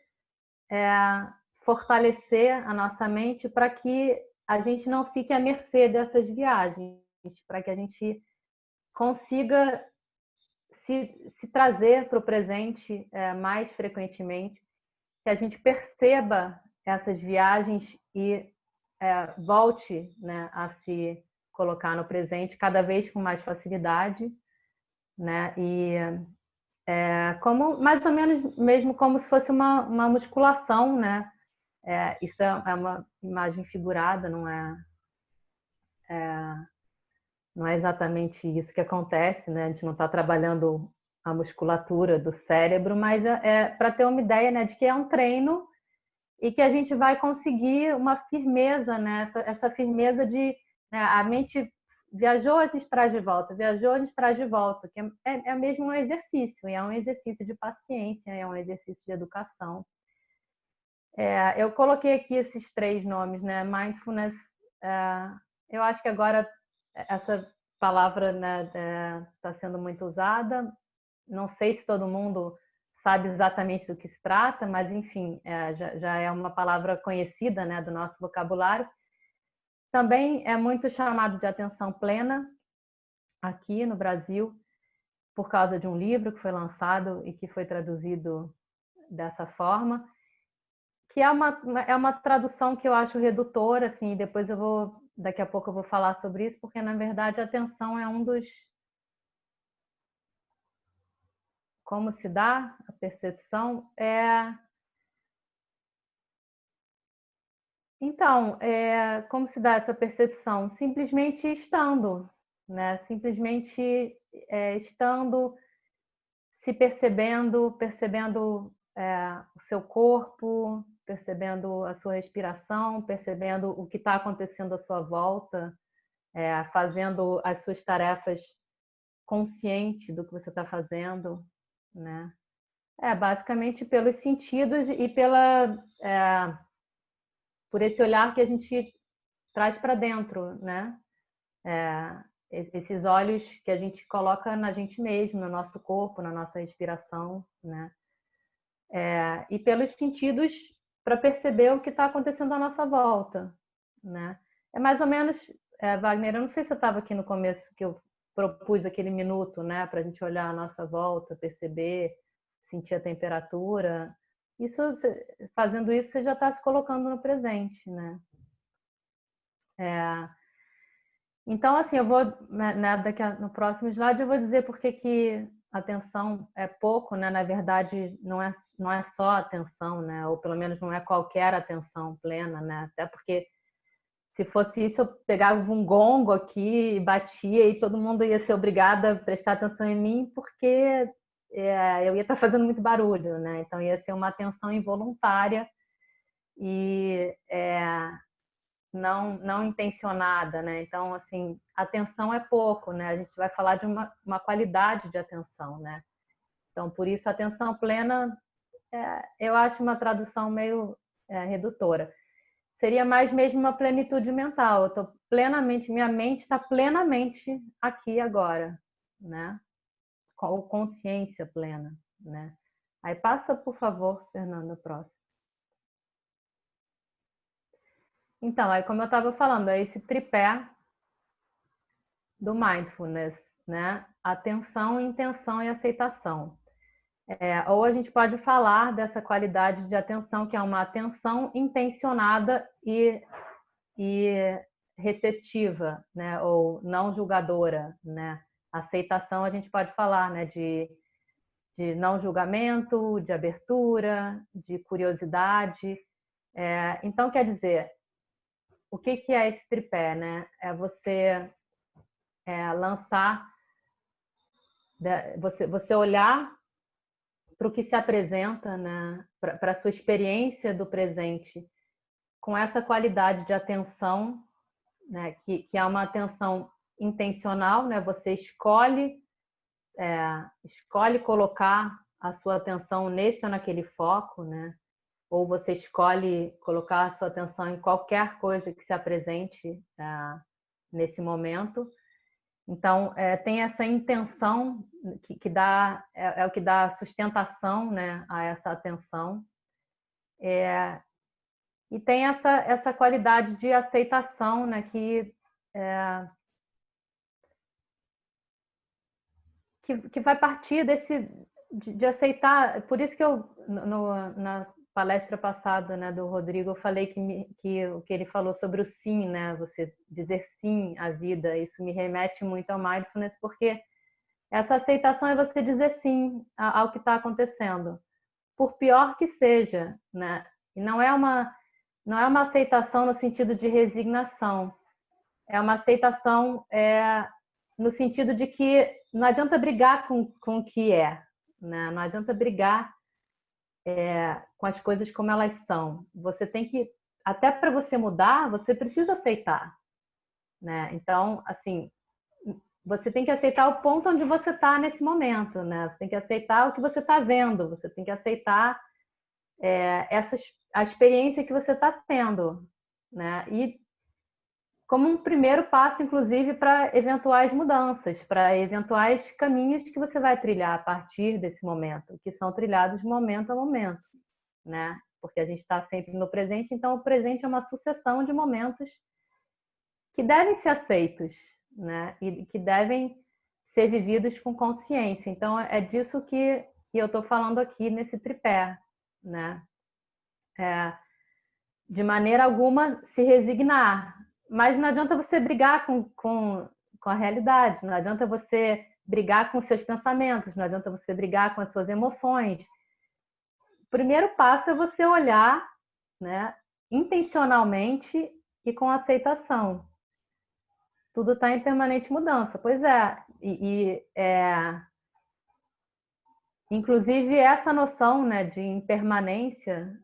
fortalecer a nossa mente para que a gente não fique à mercê dessas viagens, para que a gente consiga se trazer para o presente mais frequentemente, que a gente perceba essas viagens e volte, né, a se colocar no presente cada vez com mais facilidade, né? E como mais ou menos mesmo como se fosse uma musculação, né? Isso é uma imagem figurada, não é exatamente isso que acontece, né? A gente não está trabalhando a musculatura do cérebro, mas para ter uma ideia, né, de que é um treino e que a gente vai conseguir uma firmeza, né? Essa firmeza de, né, a mente viajou, a gente traz de volta, viajou, a gente traz de volta, que é mesmo um exercício, e é um exercício de paciência, é um exercício de educação. Eu coloquei aqui esses 3 nomes, né? Mindfulness, eu acho que agora essa palavra, né, está sendo muito usada. Não sei se todo mundo sabe exatamente do que se trata, mas enfim, já é uma palavra conhecida, né, do nosso vocabulário. Também é muito chamado de atenção plena aqui no Brasil, por causa de um livro que foi lançado e que foi traduzido dessa forma, que é uma tradução que eu acho redutora, assim, depois daqui a pouco eu vou falar sobre isso, porque na verdade a atenção é um dos como se dá a percepção Então, como se dá essa percepção? Simplesmente estando, né? Simplesmente estando, se percebendo, percebendo o seu corpo, percebendo a sua respiração, percebendo o que está acontecendo à sua volta, fazendo as suas tarefas consciente do que você está fazendo, né? Basicamente pelos sentidos e por esse olhar que a gente traz para dentro, né? Esses olhos que a gente coloca na gente mesmo, no nosso corpo, na nossa respiração, né? E pelos sentidos para perceber o que está acontecendo à nossa volta, né? É mais ou menos, Wagner, eu não sei se eu estava aqui no começo que eu propus aquele minuto, né, para a gente olhar a nossa volta, perceber, sentir a temperatura. Isso, fazendo isso, você já está se colocando no presente, né? Então, assim, eu vou, né, no próximo slide, eu vou dizer por que atenção é pouco, né? Na verdade, não é só atenção, né? Ou pelo menos não é qualquer atenção plena, né? Até porque se fosse isso, eu pegava um gongo aqui, batia e todo mundo ia ser obrigado a prestar atenção em mim, porque eu ia estar fazendo muito barulho, né? Então ia ser uma atenção involuntária e não intencionada, né? Então, assim, atenção é pouco, né? A gente vai falar de uma qualidade de atenção, né? Então, por isso, atenção plena, eu acho uma tradução meio redutora. Seria mais mesmo uma plenitude mental. Eu tô plenamente, minha mente está plenamente aqui agora, né? Ou consciência plena, né? Aí passa, por favor, Fernanda, próximo. Então, aí como eu estava falando, é esse tripé do mindfulness, né? Atenção, intenção e aceitação. Ou a gente pode falar dessa qualidade de atenção, que é uma atenção intencionada e receptiva, né? Ou não julgadora, né? Aceitação a gente pode falar, né? De não julgamento, de abertura, de curiosidade. Então, quer dizer, o que é esse tripé, né? É você lançar, você olhar para o que se apresenta, né? Para a sua experiência do presente, com essa qualidade de atenção, né? Que é uma atenção intencional, né? Você escolhe colocar a sua atenção nesse ou naquele foco, né? Ou você escolhe colocar a sua atenção em qualquer coisa que se apresente nesse momento. Então, tem essa intenção que dá, o que dá sustentação, né, a essa atenção. E tem essa qualidade de aceitação, né, que vai partir de aceitar. Por isso que eu, na palestra passada, né, do Rodrigo, eu falei que o que ele falou sobre o sim, né, você dizer sim à vida, isso me remete muito ao mindfulness, porque essa aceitação é você dizer sim ao que está acontecendo, por pior que seja, né? E não é uma aceitação no sentido de resignação, é uma aceitação no sentido de que não adianta brigar com o que né? Não adianta brigar com as coisas como elas são. Você tem que, até para você mudar, você precisa aceitar, né? Então, assim, você tem que aceitar o ponto onde você está nesse momento, né? Você tem que aceitar o que você está vendo, você tem que aceitar a experiência que você está tendo, né? E como um primeiro passo, inclusive, para eventuais mudanças, para eventuais caminhos que você vai trilhar a partir desse momento, que são trilhados momento a momento, né? Porque a gente está sempre no presente, então o presente é uma sucessão de momentos que devem ser aceitos, né? E que devem ser vividos com consciência. Então é disso que eu estou falando aqui nesse tripé, né? De maneira alguma se resignar, mas não adianta você brigar com a realidade, não adianta você brigar com os seus pensamentos, não adianta você brigar com as suas emoções. O primeiro passo é você olhar, né, intencionalmente e com aceitação. Tudo está em permanente mudança. Pois é, inclusive essa noção, né, de impermanência,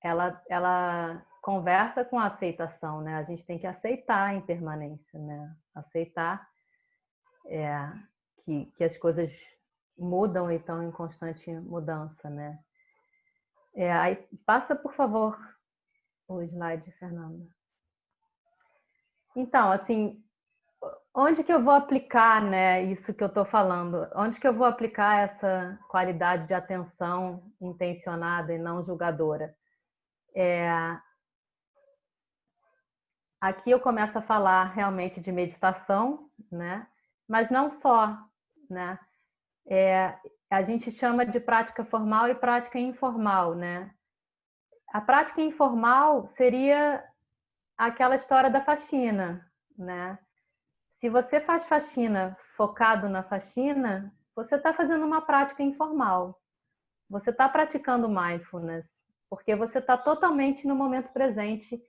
ela conversa com a aceitação, né? A gente tem que aceitar a impermanência, né? Aceitar que as coisas mudam e estão em constante mudança, né? Aí passa, por favor, o slide, Fernanda. Então, assim, onde que eu vou aplicar, né, isso que eu estou falando? Onde que eu vou aplicar essa qualidade de atenção intencionada e não julgadora? Aqui eu começo a falar realmente de meditação, né? Mas não só, né? A gente chama de prática formal e prática informal, né? A prática informal seria aquela história da faxina, né? Se você faz faxina focado na faxina, você está fazendo uma prática informal. Você está praticando mindfulness, porque você está totalmente no momento presente,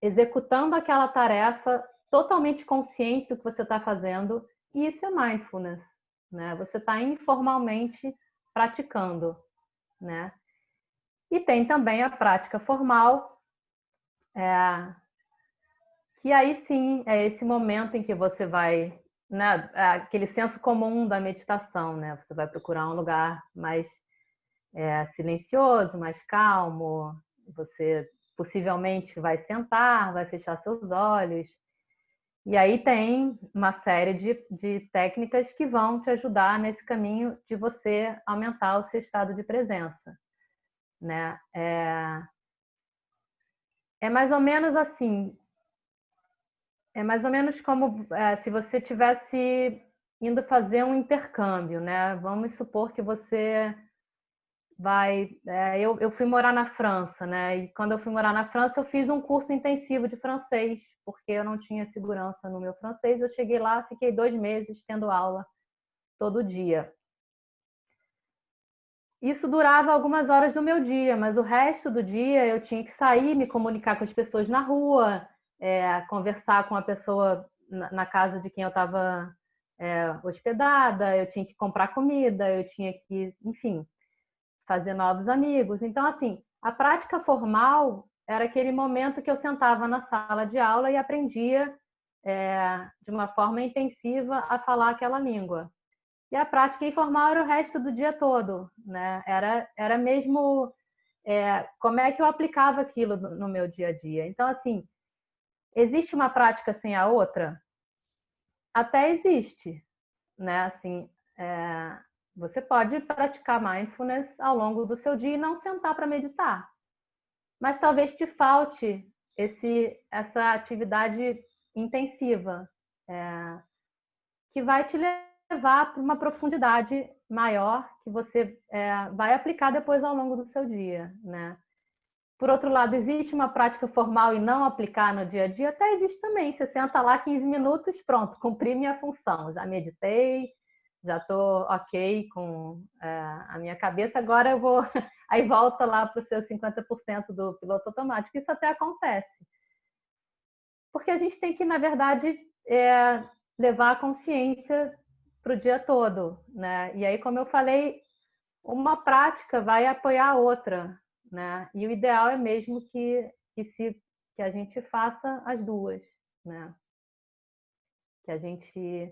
executando aquela tarefa, totalmente consciente do que você está fazendo, e isso é mindfulness, né? Você está informalmente praticando, né? E tem também a prática formal, que aí sim é esse momento em que você vai, né, aquele senso comum da meditação, né? Você vai procurar um lugar mais silencioso, mais calmo, você possivelmente vai sentar, vai fechar seus olhos. E aí tem uma série de técnicas que vão te ajudar nesse caminho de você aumentar o seu estado de presença, né? É mais ou menos assim, é mais ou menos como se você tivesse indo fazer um intercâmbio, né? Vamos supor que você eu fui morar na França, né? E quando eu fui morar na França, eu fiz um curso intensivo de francês, porque eu não tinha segurança no meu francês. Eu cheguei lá, fiquei 2 meses tendo aula todo dia. Isso durava algumas horas do meu dia, mas o resto do dia eu tinha que sair, me comunicar com as pessoas na rua, conversar com a pessoa na casa de quem eu estava hospedada, eu tinha que comprar comida, eu tinha que, enfim, fazer novos amigos. Então, assim, a prática formal era aquele momento que eu sentava na sala de aula e aprendia de uma forma intensiva a falar aquela língua. E a prática informal era o resto do dia todo, né? Era mesmo como é que eu aplicava aquilo no meu dia a dia. Então, assim, existe uma prática sem a outra? Até existe, né? Assim, você pode praticar mindfulness ao longo do seu dia e não sentar para meditar. Mas talvez te falte essa atividade intensiva, que vai te levar para uma profundidade maior que você vai aplicar depois ao longo do seu dia, né? Por outro lado, existe uma prática formal e não aplicar no dia a dia? Até existe também. Você senta lá 15 minutos, pronto, cumpri minha função. Já meditei, já estou ok com a minha cabeça, agora eu vou... Aí volta lá para os seus 50% do piloto automático. Isso até acontece. Porque a gente tem que, na verdade, levar a consciência para o dia todo, né? E aí, como eu falei, uma prática vai apoiar a outra, né? E o ideal é mesmo que a gente faça as duas, né? Que a gente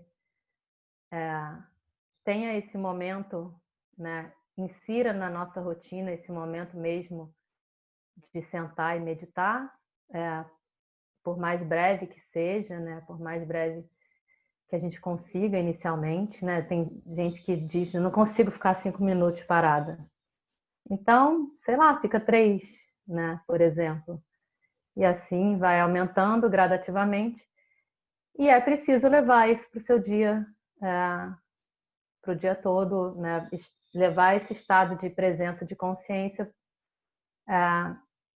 tenha esse momento, né? Insira na nossa rotina esse momento mesmo de sentar e meditar, por mais breve que seja, né? Por mais breve que a gente consiga inicialmente, né? Tem gente que diz, eu não consigo ficar 5 minutos parada. Então, sei lá, fica 3, né? Por exemplo. E assim vai aumentando gradativamente. E é preciso levar isso para o seu dia, para o dia todo, né? Levar esse estado de presença, de consciência,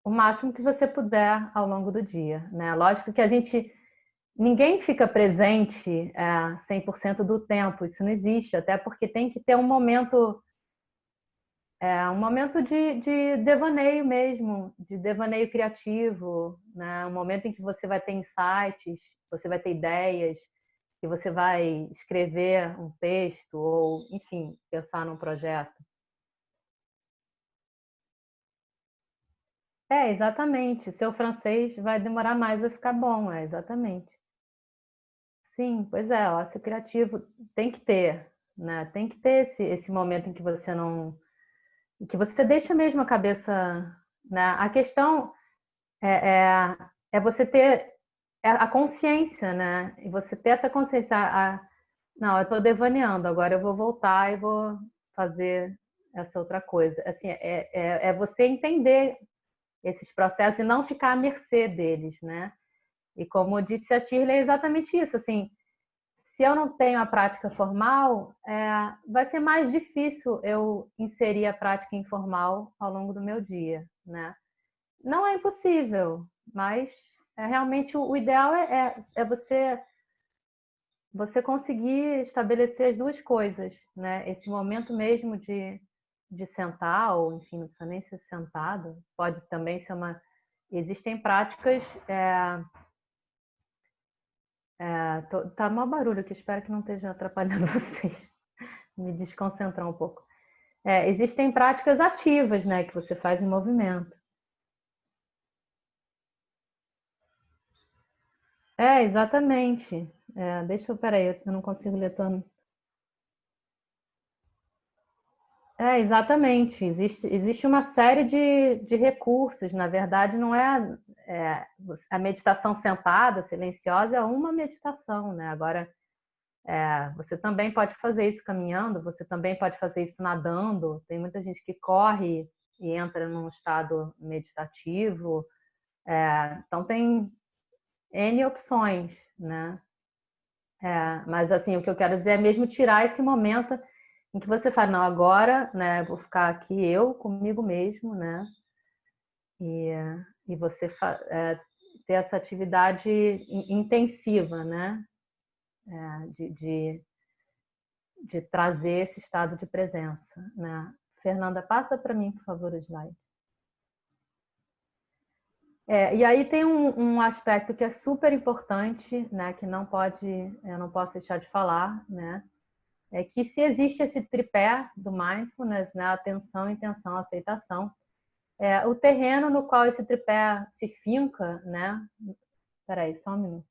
o máximo que você puder ao longo do dia, né? Lógico que a gente ninguém fica presente 100% do tempo, isso não existe, até porque tem que ter um momento de devaneio mesmo, de devaneio criativo, né? Um momento em que você vai ter insights, você vai ter ideias, que você vai escrever um texto ou, enfim, pensar num projeto. Exatamente. Seu francês vai demorar mais a ficar bom, exatamente. Sim, pois é, ócio criativo tem que ter, né? Tem que ter esse momento em que você não, em que você deixa mesmo a cabeça, né? A questão é você ter a consciência, né? E você ter essa consciência, não, eu estou devaneando, agora eu vou voltar e vou fazer essa outra coisa. Assim, é você entender esses processos e não ficar à mercê deles, né? E como disse a Shirley, é exatamente isso, assim, se eu não tenho a prática formal, vai ser mais difícil eu inserir a prática informal ao longo do meu dia, né? Não é impossível, mas realmente o ideal é você conseguir estabelecer as duas coisas, né? Esse momento mesmo de sentar, ou enfim, não precisa nem ser sentado, pode também ser uma. Existem práticas. Tá mó barulho aqui, espero que não esteja atrapalhando vocês. Me desconcentrar um pouco. Existem práticas ativas, né, que você faz em movimento. Exatamente. Peraí, eu não consigo ler todo. Exatamente. Existe uma série de recursos. Na verdade, não a meditação sentada, silenciosa, é uma meditação, né? Agora, você também pode fazer isso caminhando, você também pode fazer isso nadando. Tem muita gente que corre e entra num estado meditativo. Então, tem N opções, né? Mas, assim, o que eu quero dizer é mesmo tirar esse momento em que você fala, não, agora, né, vou ficar aqui eu comigo mesmo, né? E, e você ter essa atividade intensiva, né? De trazer esse estado de presença, né? Fernanda, passa para mim, por favor, o slide. E aí tem um aspecto que é super importante, né? Que eu não posso deixar de falar, né? É que se existe esse tripé do mindfulness, né? Atenção, intenção, aceitação, o terreno no qual esse tripé se finca, né? Peraí, só um minuto.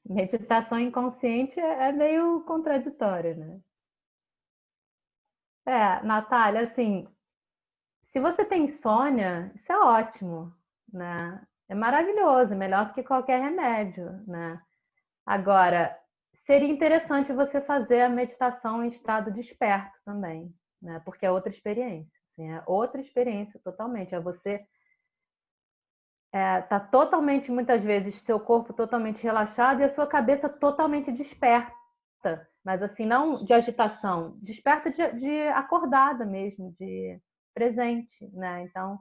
Meditação inconsciente é meio contraditório, né? Natália, assim, se você tem insônia, isso é ótimo, né? É maravilhoso, melhor do que qualquer remédio, né? Agora, seria interessante você fazer a meditação em estado desperto também, né? Porque é outra experiência, assim, é outra experiência totalmente. Você tá totalmente, muitas vezes, seu corpo totalmente relaxado e a sua cabeça totalmente desperta. Mas assim, não de agitação, desperta de acordada mesmo, de presente, né? Então,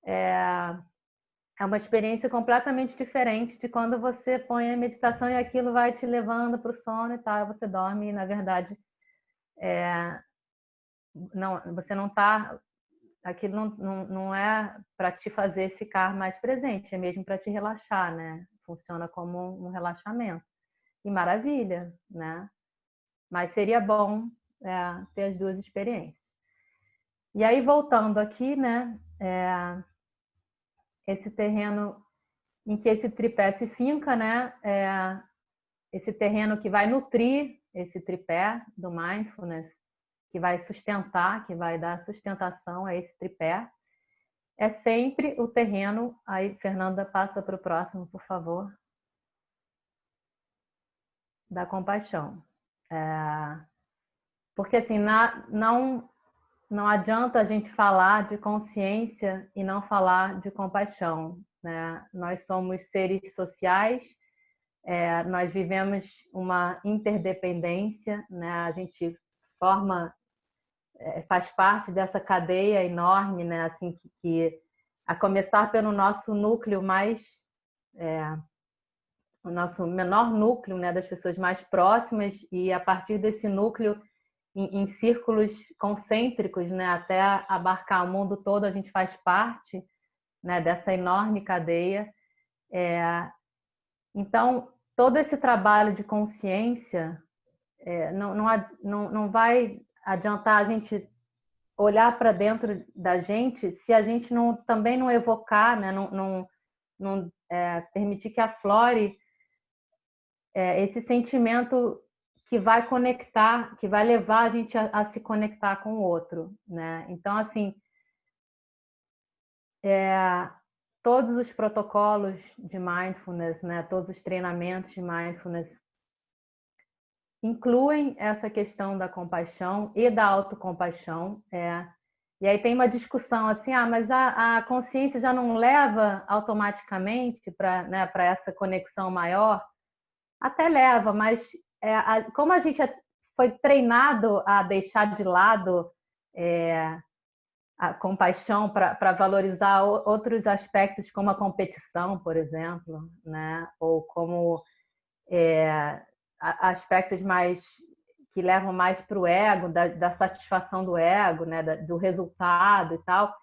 é uma experiência completamente diferente de quando você põe a meditação e aquilo vai te levando para o sono e tal, você dorme e, na verdade, não, você não está. Aquilo não é para te fazer ficar mais presente, é mesmo para te relaxar, né? Funciona como um relaxamento. E maravilha, né? Mas seria bom ter as duas experiências. E aí, voltando aqui, né? Esse terreno em que esse tripé se finca, né? Esse terreno que vai nutrir esse tripé do mindfulness, que vai sustentar, que vai dar sustentação a esse tripé, é sempre o terreno. Aí, Fernanda, passa para o próximo, por favor. Da compaixão. Porque assim, não adianta a gente falar de consciência e não falar de compaixão, né? Nós somos seres sociais, nós vivemos uma interdependência, né? A gente faz parte dessa cadeia enorme, né? Assim que a começar pelo nosso núcleo o nosso menor núcleo, né, das pessoas mais próximas, e a partir desse núcleo em círculos concêntricos, né, até abarcar o mundo todo, a gente faz parte, né, dessa enorme cadeia. Então, todo esse trabalho de consciência não vai adiantar a gente olhar para dentro da gente se a gente também não evocar, né, não permitir que aflore esse sentimento que vai conectar, que vai levar a gente a se conectar com o outro, né? Então, assim, todos os protocolos de mindfulness, né, todos os treinamentos de mindfulness incluem essa questão da compaixão e da autocompaixão. E aí tem uma discussão assim, mas a consciência já não leva automaticamente para essa conexão maior? Até leva, mas como a gente foi treinado a deixar de lado a compaixão para valorizar outros aspectos, como a competição, por exemplo, né? Ou como aspectos mais que levam mais para o ego, da satisfação do ego, né? Do resultado e tal.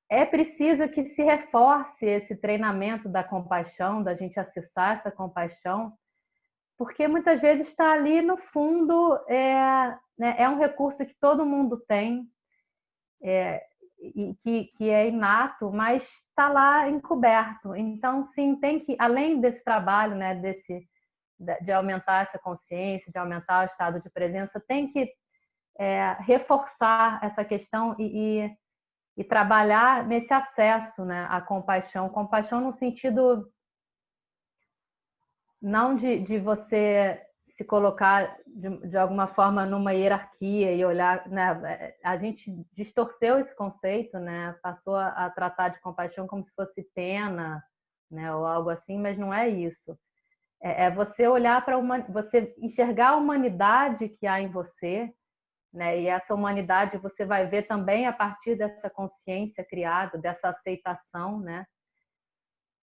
É preciso que se reforce esse treinamento da compaixão, da gente acessar essa compaixão, porque muitas vezes está ali no fundo, é um recurso que todo mundo tem, e que é inato, mas está lá encoberto. Então, sim, tem que, além desse trabalho, né, de aumentar essa consciência, de aumentar o estado de presença, tem que reforçar essa questão e trabalhar nesse acesso, né, à compaixão. Compaixão no sentido não de você se colocar de alguma forma numa hierarquia e olhar, né? A gente distorceu esse conceito, né? Passou a tratar de compaixão como se fosse pena, né? Ou algo assim, mas não é isso. É você olhar para você enxergar a humanidade que há em você, né? E essa humanidade você vai ver também a partir dessa consciência criada, dessa aceitação, né?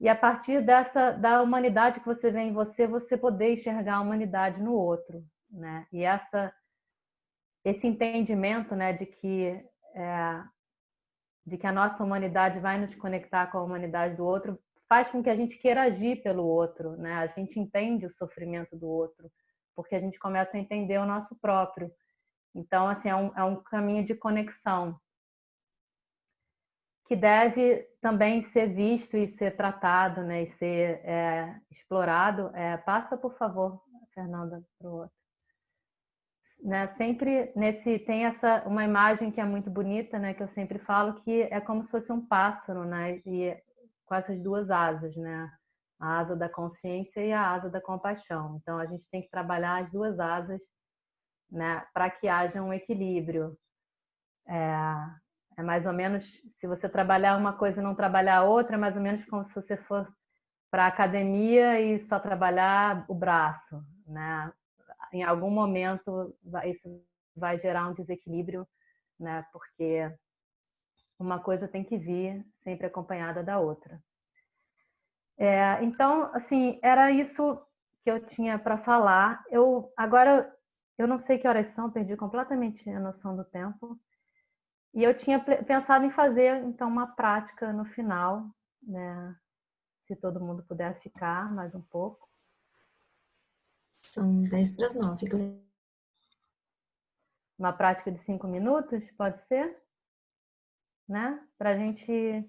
E a partir da humanidade que você vê em você, você poder enxergar a humanidade no outro, né? E esse entendimento, né, de que a nossa humanidade vai nos conectar com a humanidade do outro, faz com que a gente queira agir pelo outro, né? A gente entende o sofrimento do outro, porque a gente começa a entender o nosso próprio. Então, assim, é um caminho de conexão que deve também ser visto e ser tratado, né, e ser explorado. Passa, por favor, Fernanda, para o outro. Né, sempre tem uma imagem que é muito bonita, né, que eu sempre falo, que é como se fosse um pássaro, né, e com essas duas asas, né, a asa da consciência e a asa da compaixão. Então a gente tem que trabalhar as duas asas, né, para que haja um equilíbrio. É mais ou menos, se você trabalhar uma coisa e não trabalhar a outra, é mais ou menos como se você for para a academia e só trabalhar o braço, né? Em algum momento isso vai gerar um desequilíbrio, né? Porque uma coisa tem que vir sempre acompanhada da outra. Então, assim, era isso que eu tinha para falar. Agora eu não sei que horas são, perdi completamente a noção do tempo. E eu tinha pensado em fazer, então, uma prática no final, né? Se todo mundo puder ficar mais um pouco. São 8:50, Gleice. Uma prática de 5 minutos, pode ser? Né? Para a gente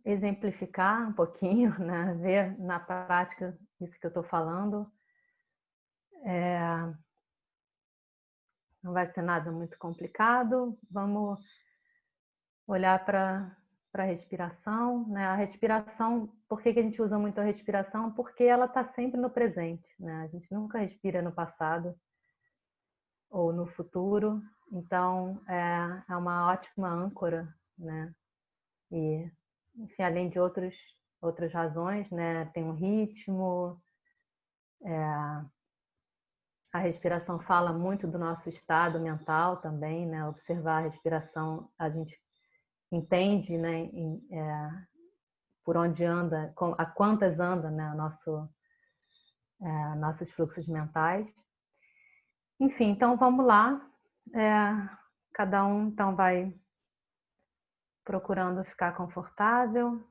exemplificar um pouquinho, né? Ver na prática isso que eu estou falando. Não vai ser nada muito complicado. Vamos olhar para a respiração, né? A respiração, por que a gente usa muito a respiração? Porque ela está sempre no presente, né? A gente nunca respira no passado ou no futuro, então é uma ótima âncora, né? E, enfim, além de outras razões, né? Tem um ritmo, a respiração fala muito do nosso estado mental também, né? Observar a respiração, a gente entende, né, por onde anda, a quantas anda, né, nossos fluxos mentais. Enfim, então vamos lá. Cada um então vai procurando ficar confortável.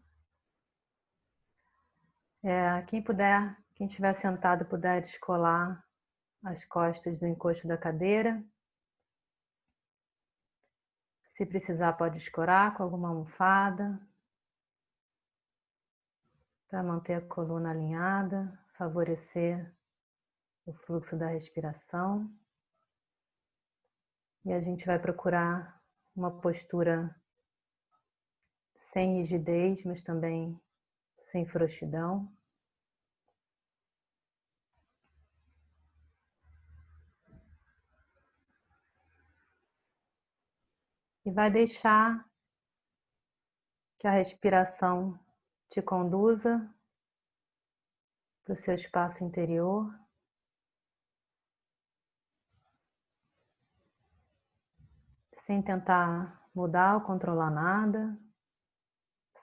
Quem puder, quem estiver sentado, puder descolar as costas do encosto da cadeira. Se precisar, pode escorar com alguma almofada para manter a coluna alinhada, favorecer o fluxo da respiração. E a gente vai procurar uma postura sem rigidez, mas também sem frouxidão. E vai deixar que a respiração te conduza para o seu espaço interior. Sem tentar mudar ou controlar nada,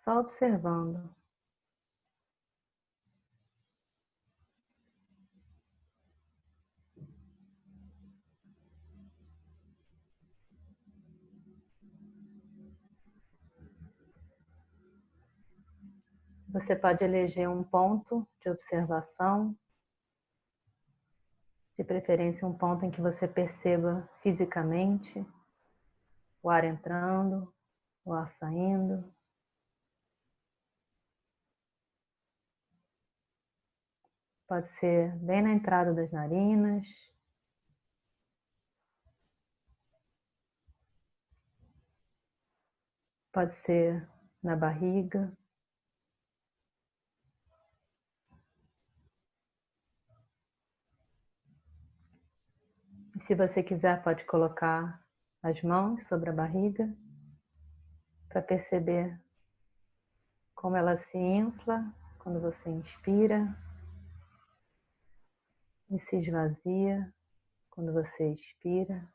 só observando. Você pode eleger um ponto de observação, de preferência um ponto em que você perceba fisicamente o ar entrando, o ar saindo. Pode ser bem na entrada das narinas, pode ser na barriga. E se você quiser, pode colocar as mãos sobre a barriga para perceber como ela se infla quando você inspira e se esvazia quando você expira.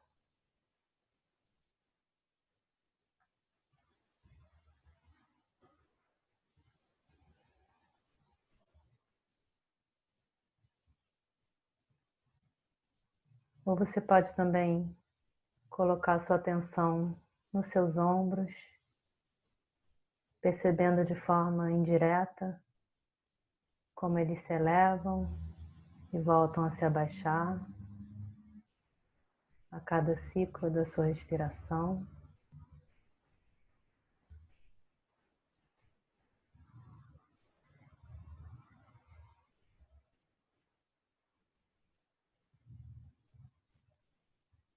Ou você pode também colocar sua atenção nos seus ombros, percebendo de forma indireta como eles se elevam e voltam a se abaixar a cada ciclo da sua respiração.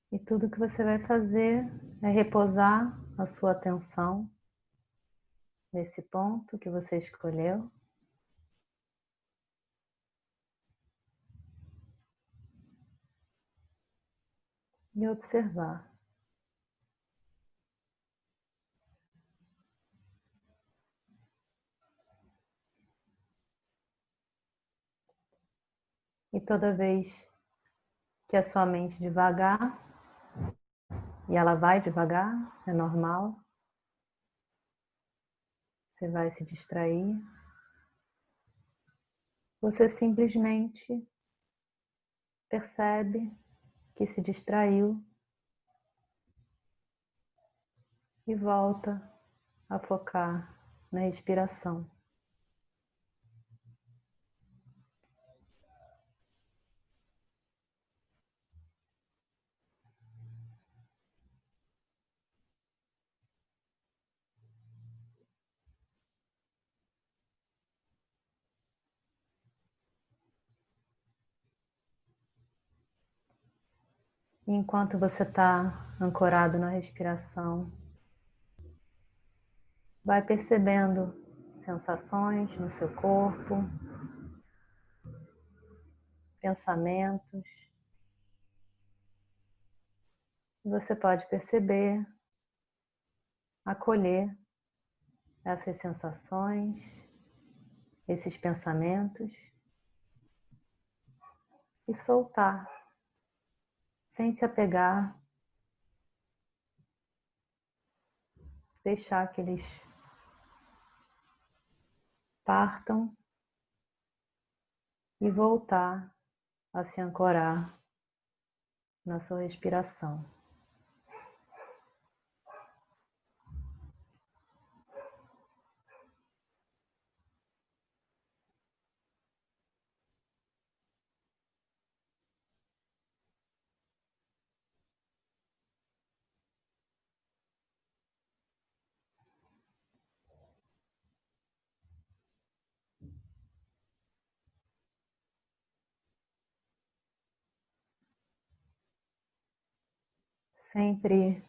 E tudo que você vai fazer é repousar a sua atenção nesse ponto que você escolheu. E observar. E toda vez que a sua mente devagar, e ela vai devagar, é normal, você vai se distrair, você simplesmente percebe que se distraiu e volta a focar na respiração. E enquanto você está ancorado na respiração, vai percebendo sensações no seu corpo, pensamentos. Você pode perceber, acolher essas sensações, esses pensamentos e soltar, sem se apegar, deixar que eles partam e voltar a se ancorar na sua respiração. Sempre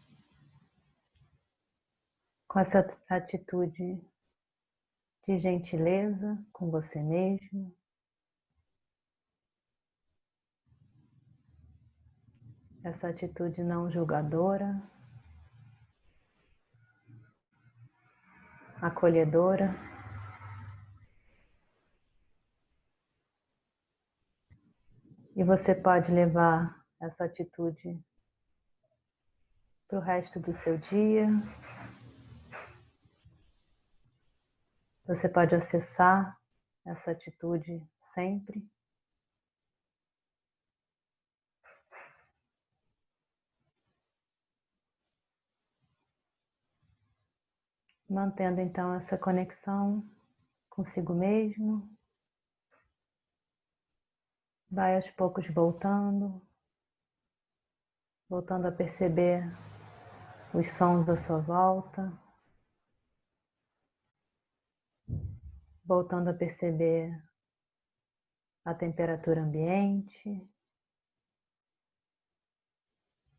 com essa atitude de gentileza com você mesmo. Essa atitude não julgadora, acolhedora. E você pode levar essa atitude para o resto do seu dia. Você pode acessar essa atitude sempre. Mantendo então essa conexão consigo mesmo. Vai aos poucos voltando a perceber os sons à sua volta, voltando a perceber a temperatura ambiente,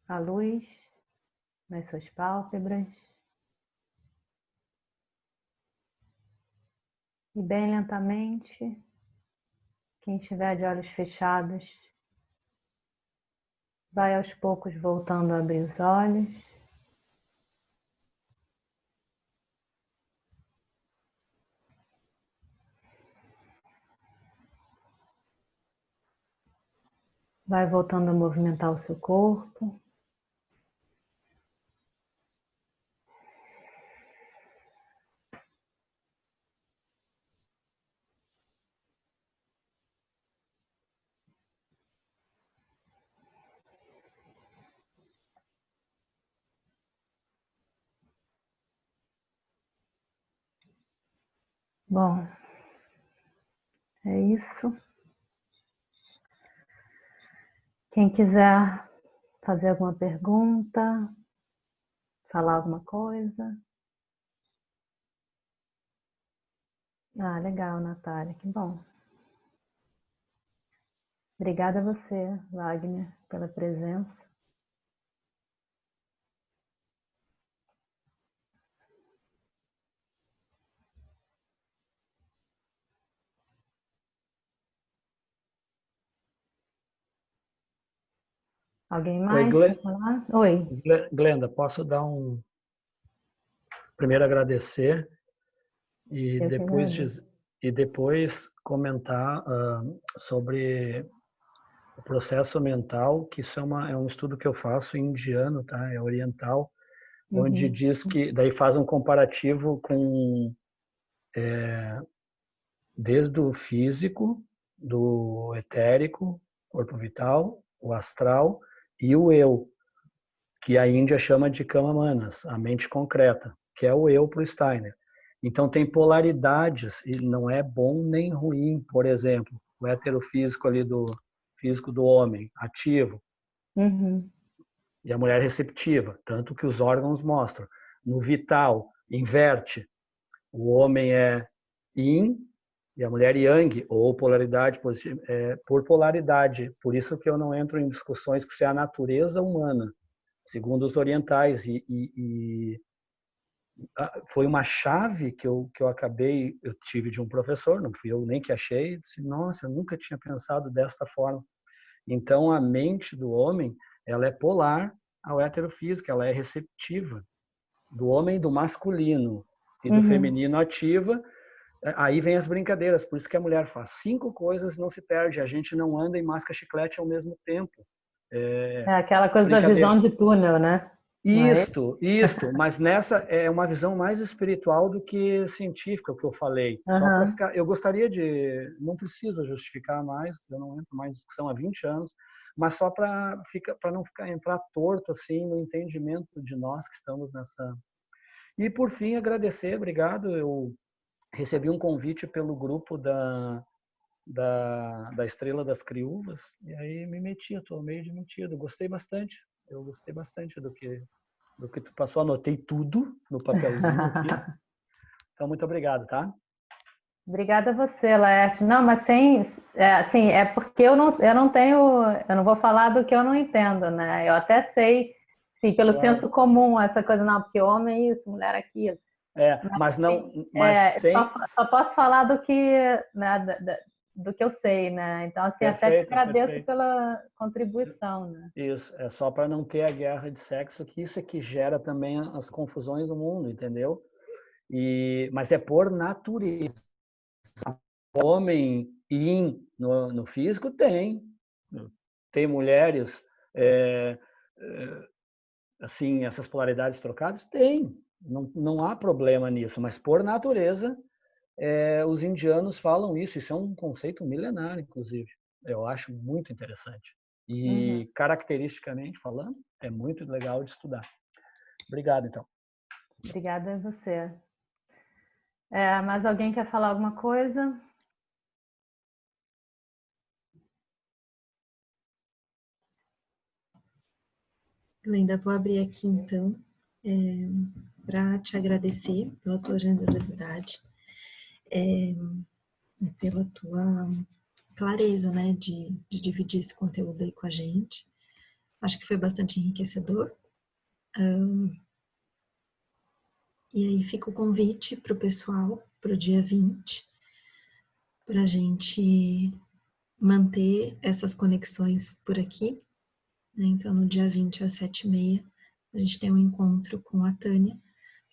a luz nas suas pálpebras. E bem lentamente, quem estiver de olhos fechados, vai aos poucos voltando a abrir os olhos. Vai voltando a movimentar o seu corpo. Bom, é isso. Quem quiser fazer alguma pergunta, falar alguma coisa. Ah, legal, Natália, que bom. Obrigada a você, Wagner, pela presença. Alguém mais? Oi, Falar? Oi. Glenda, posso dar primeiro agradecer e Eu que depois, agradeço. comentar sobre o processo mental, que isso é um estudo que eu faço indiano, tá? É oriental, onde diz que, daí faz um comparativo com desde o físico, do etérico, corpo vital, o astral e o eu, que a Índia chama de Kama Manas, a mente concreta, que é o eu para o Steiner. Então tem polaridades e não é bom nem ruim. Por exemplo, o heterofísico ali do físico do homem, ativo, e a mulher receptiva, tanto que os órgãos mostram. No vital, inverte. O homem é yin e a mulher yang, ou polaridade positiva, por polaridade. Por isso que eu não entro em discussões que isso é a natureza humana, segundo os orientais. Foi uma chave que eu acabei, eu tive de um professor, não fui eu nem que achei, disse, nossa, eu nunca tinha pensado desta forma. Então, a mente do homem, ela é polar ao heterofísico, ela é receptiva. Do homem, do masculino e do feminino ativa, aí vem as brincadeiras, por isso que a mulher faz 5 coisas e não se perde, a gente não anda e masca chiclete ao mesmo tempo. É aquela coisa da visão de túnel, né? Isto, mas nessa é uma visão mais espiritual do que científica, o que eu falei. Só para ficar, eu gostaria de, não preciso justificar mais, eu não entro mais em discussão há 20 anos, mas só para não entrar torto assim no entendimento de nós que estamos nessa. E por fim, agradecer, obrigado. Eu recebi um convite pelo grupo da Estrela das Criúvas, e aí me meti, eu estou meio de metido. Gostei bastante. Eu gostei bastante do que tu passou, anotei tudo no papelzinho aqui. Então, muito obrigado, tá? Obrigada a você, Laerte. Não, mas assim, é porque eu não tenho, eu não vou falar do que eu não entendo, né? Eu até sei, sim, pelo senso comum, essa coisa, não, porque homem é isso, mulher é aquilo. Mas não, mas sem... só posso falar do que, né, do que eu sei, né? Então, assim, até te agradeço pela contribuição, né? Isso, é só para não ter a guerra de sexo, que isso é que gera também as confusões do mundo, entendeu? Mas é por natureza. Homem yin no físico tem mulheres assim, essas polaridades trocadas, tem, não há problema nisso, mas por natureza os indianos falam isso é um conceito milenar, inclusive. Eu acho muito interessante. E, caracteristicamente falando, é muito legal de estudar. Obrigado, então. Obrigada a você. Mais alguém quer falar alguma coisa? Linda, vou abrir aqui, então, para te agradecer pela tua generosidade, pela tua clareza, né, de dividir esse conteúdo aí com a gente. Acho que foi bastante enriquecedor. E aí fica o convite para o pessoal, para o dia 20, para a gente manter essas conexões por aqui. Então, no dia 20, às 7h30, a gente tem um encontro com a Tânia,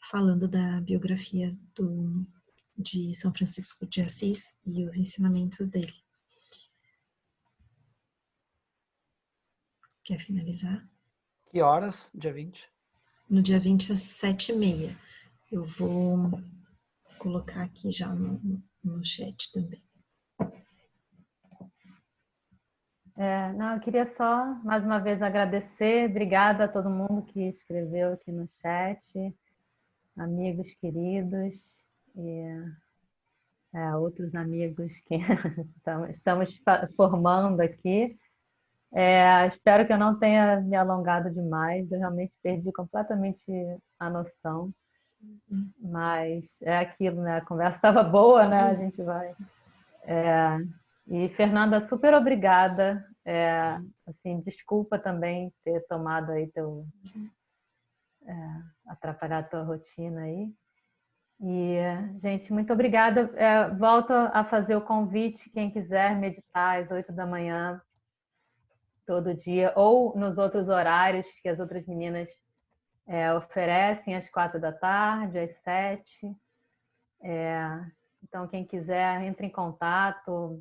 falando da biografia de São Francisco de Assis e os ensinamentos dele. Quer finalizar? Que horas, dia 20? No dia 20, às 7h30. Eu vou colocar aqui já no chat também. Não, eu queria só, mais uma vez, agradecer. Obrigada a todo mundo que escreveu aqui no chat, amigos queridos e outros amigos que estamos formando aqui. Espero que eu não tenha me alongado demais, eu realmente perdi completamente a noção, mas é aquilo, né? A conversa estava boa, né? A gente vai... E, Fernanda, super obrigada. Assim, desculpa também ter tomado aí atrapalhar a tua rotina aí. E, gente, muito obrigada. Volto a fazer o convite, quem quiser meditar às 8 da manhã, todo dia, ou nos outros horários que as outras meninas oferecem, às 4 da tarde, às 7. Então, quem quiser, entre em contato,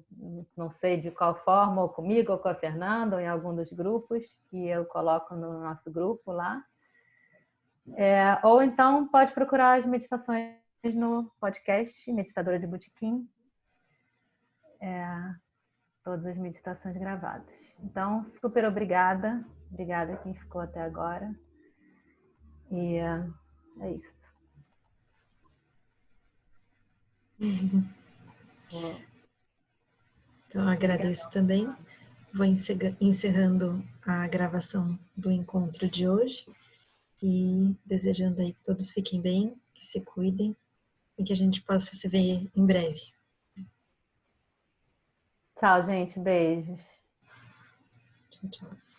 não sei de qual forma, ou comigo, ou com a Fernanda, ou em algum dos grupos, que eu coloco no nosso grupo lá. Ou então, pode procurar as meditações no podcast Meditadora de Botequim. Todas as meditações gravadas. Então, super obrigada. Obrigada a quem ficou até agora. E é isso. Então, agradeço também. Vou encerrando a gravação do encontro de hoje e desejando aí que todos fiquem bem, que se cuidem e que a gente possa se ver em breve. Tchau, gente. Beijos. Tchau, tchau.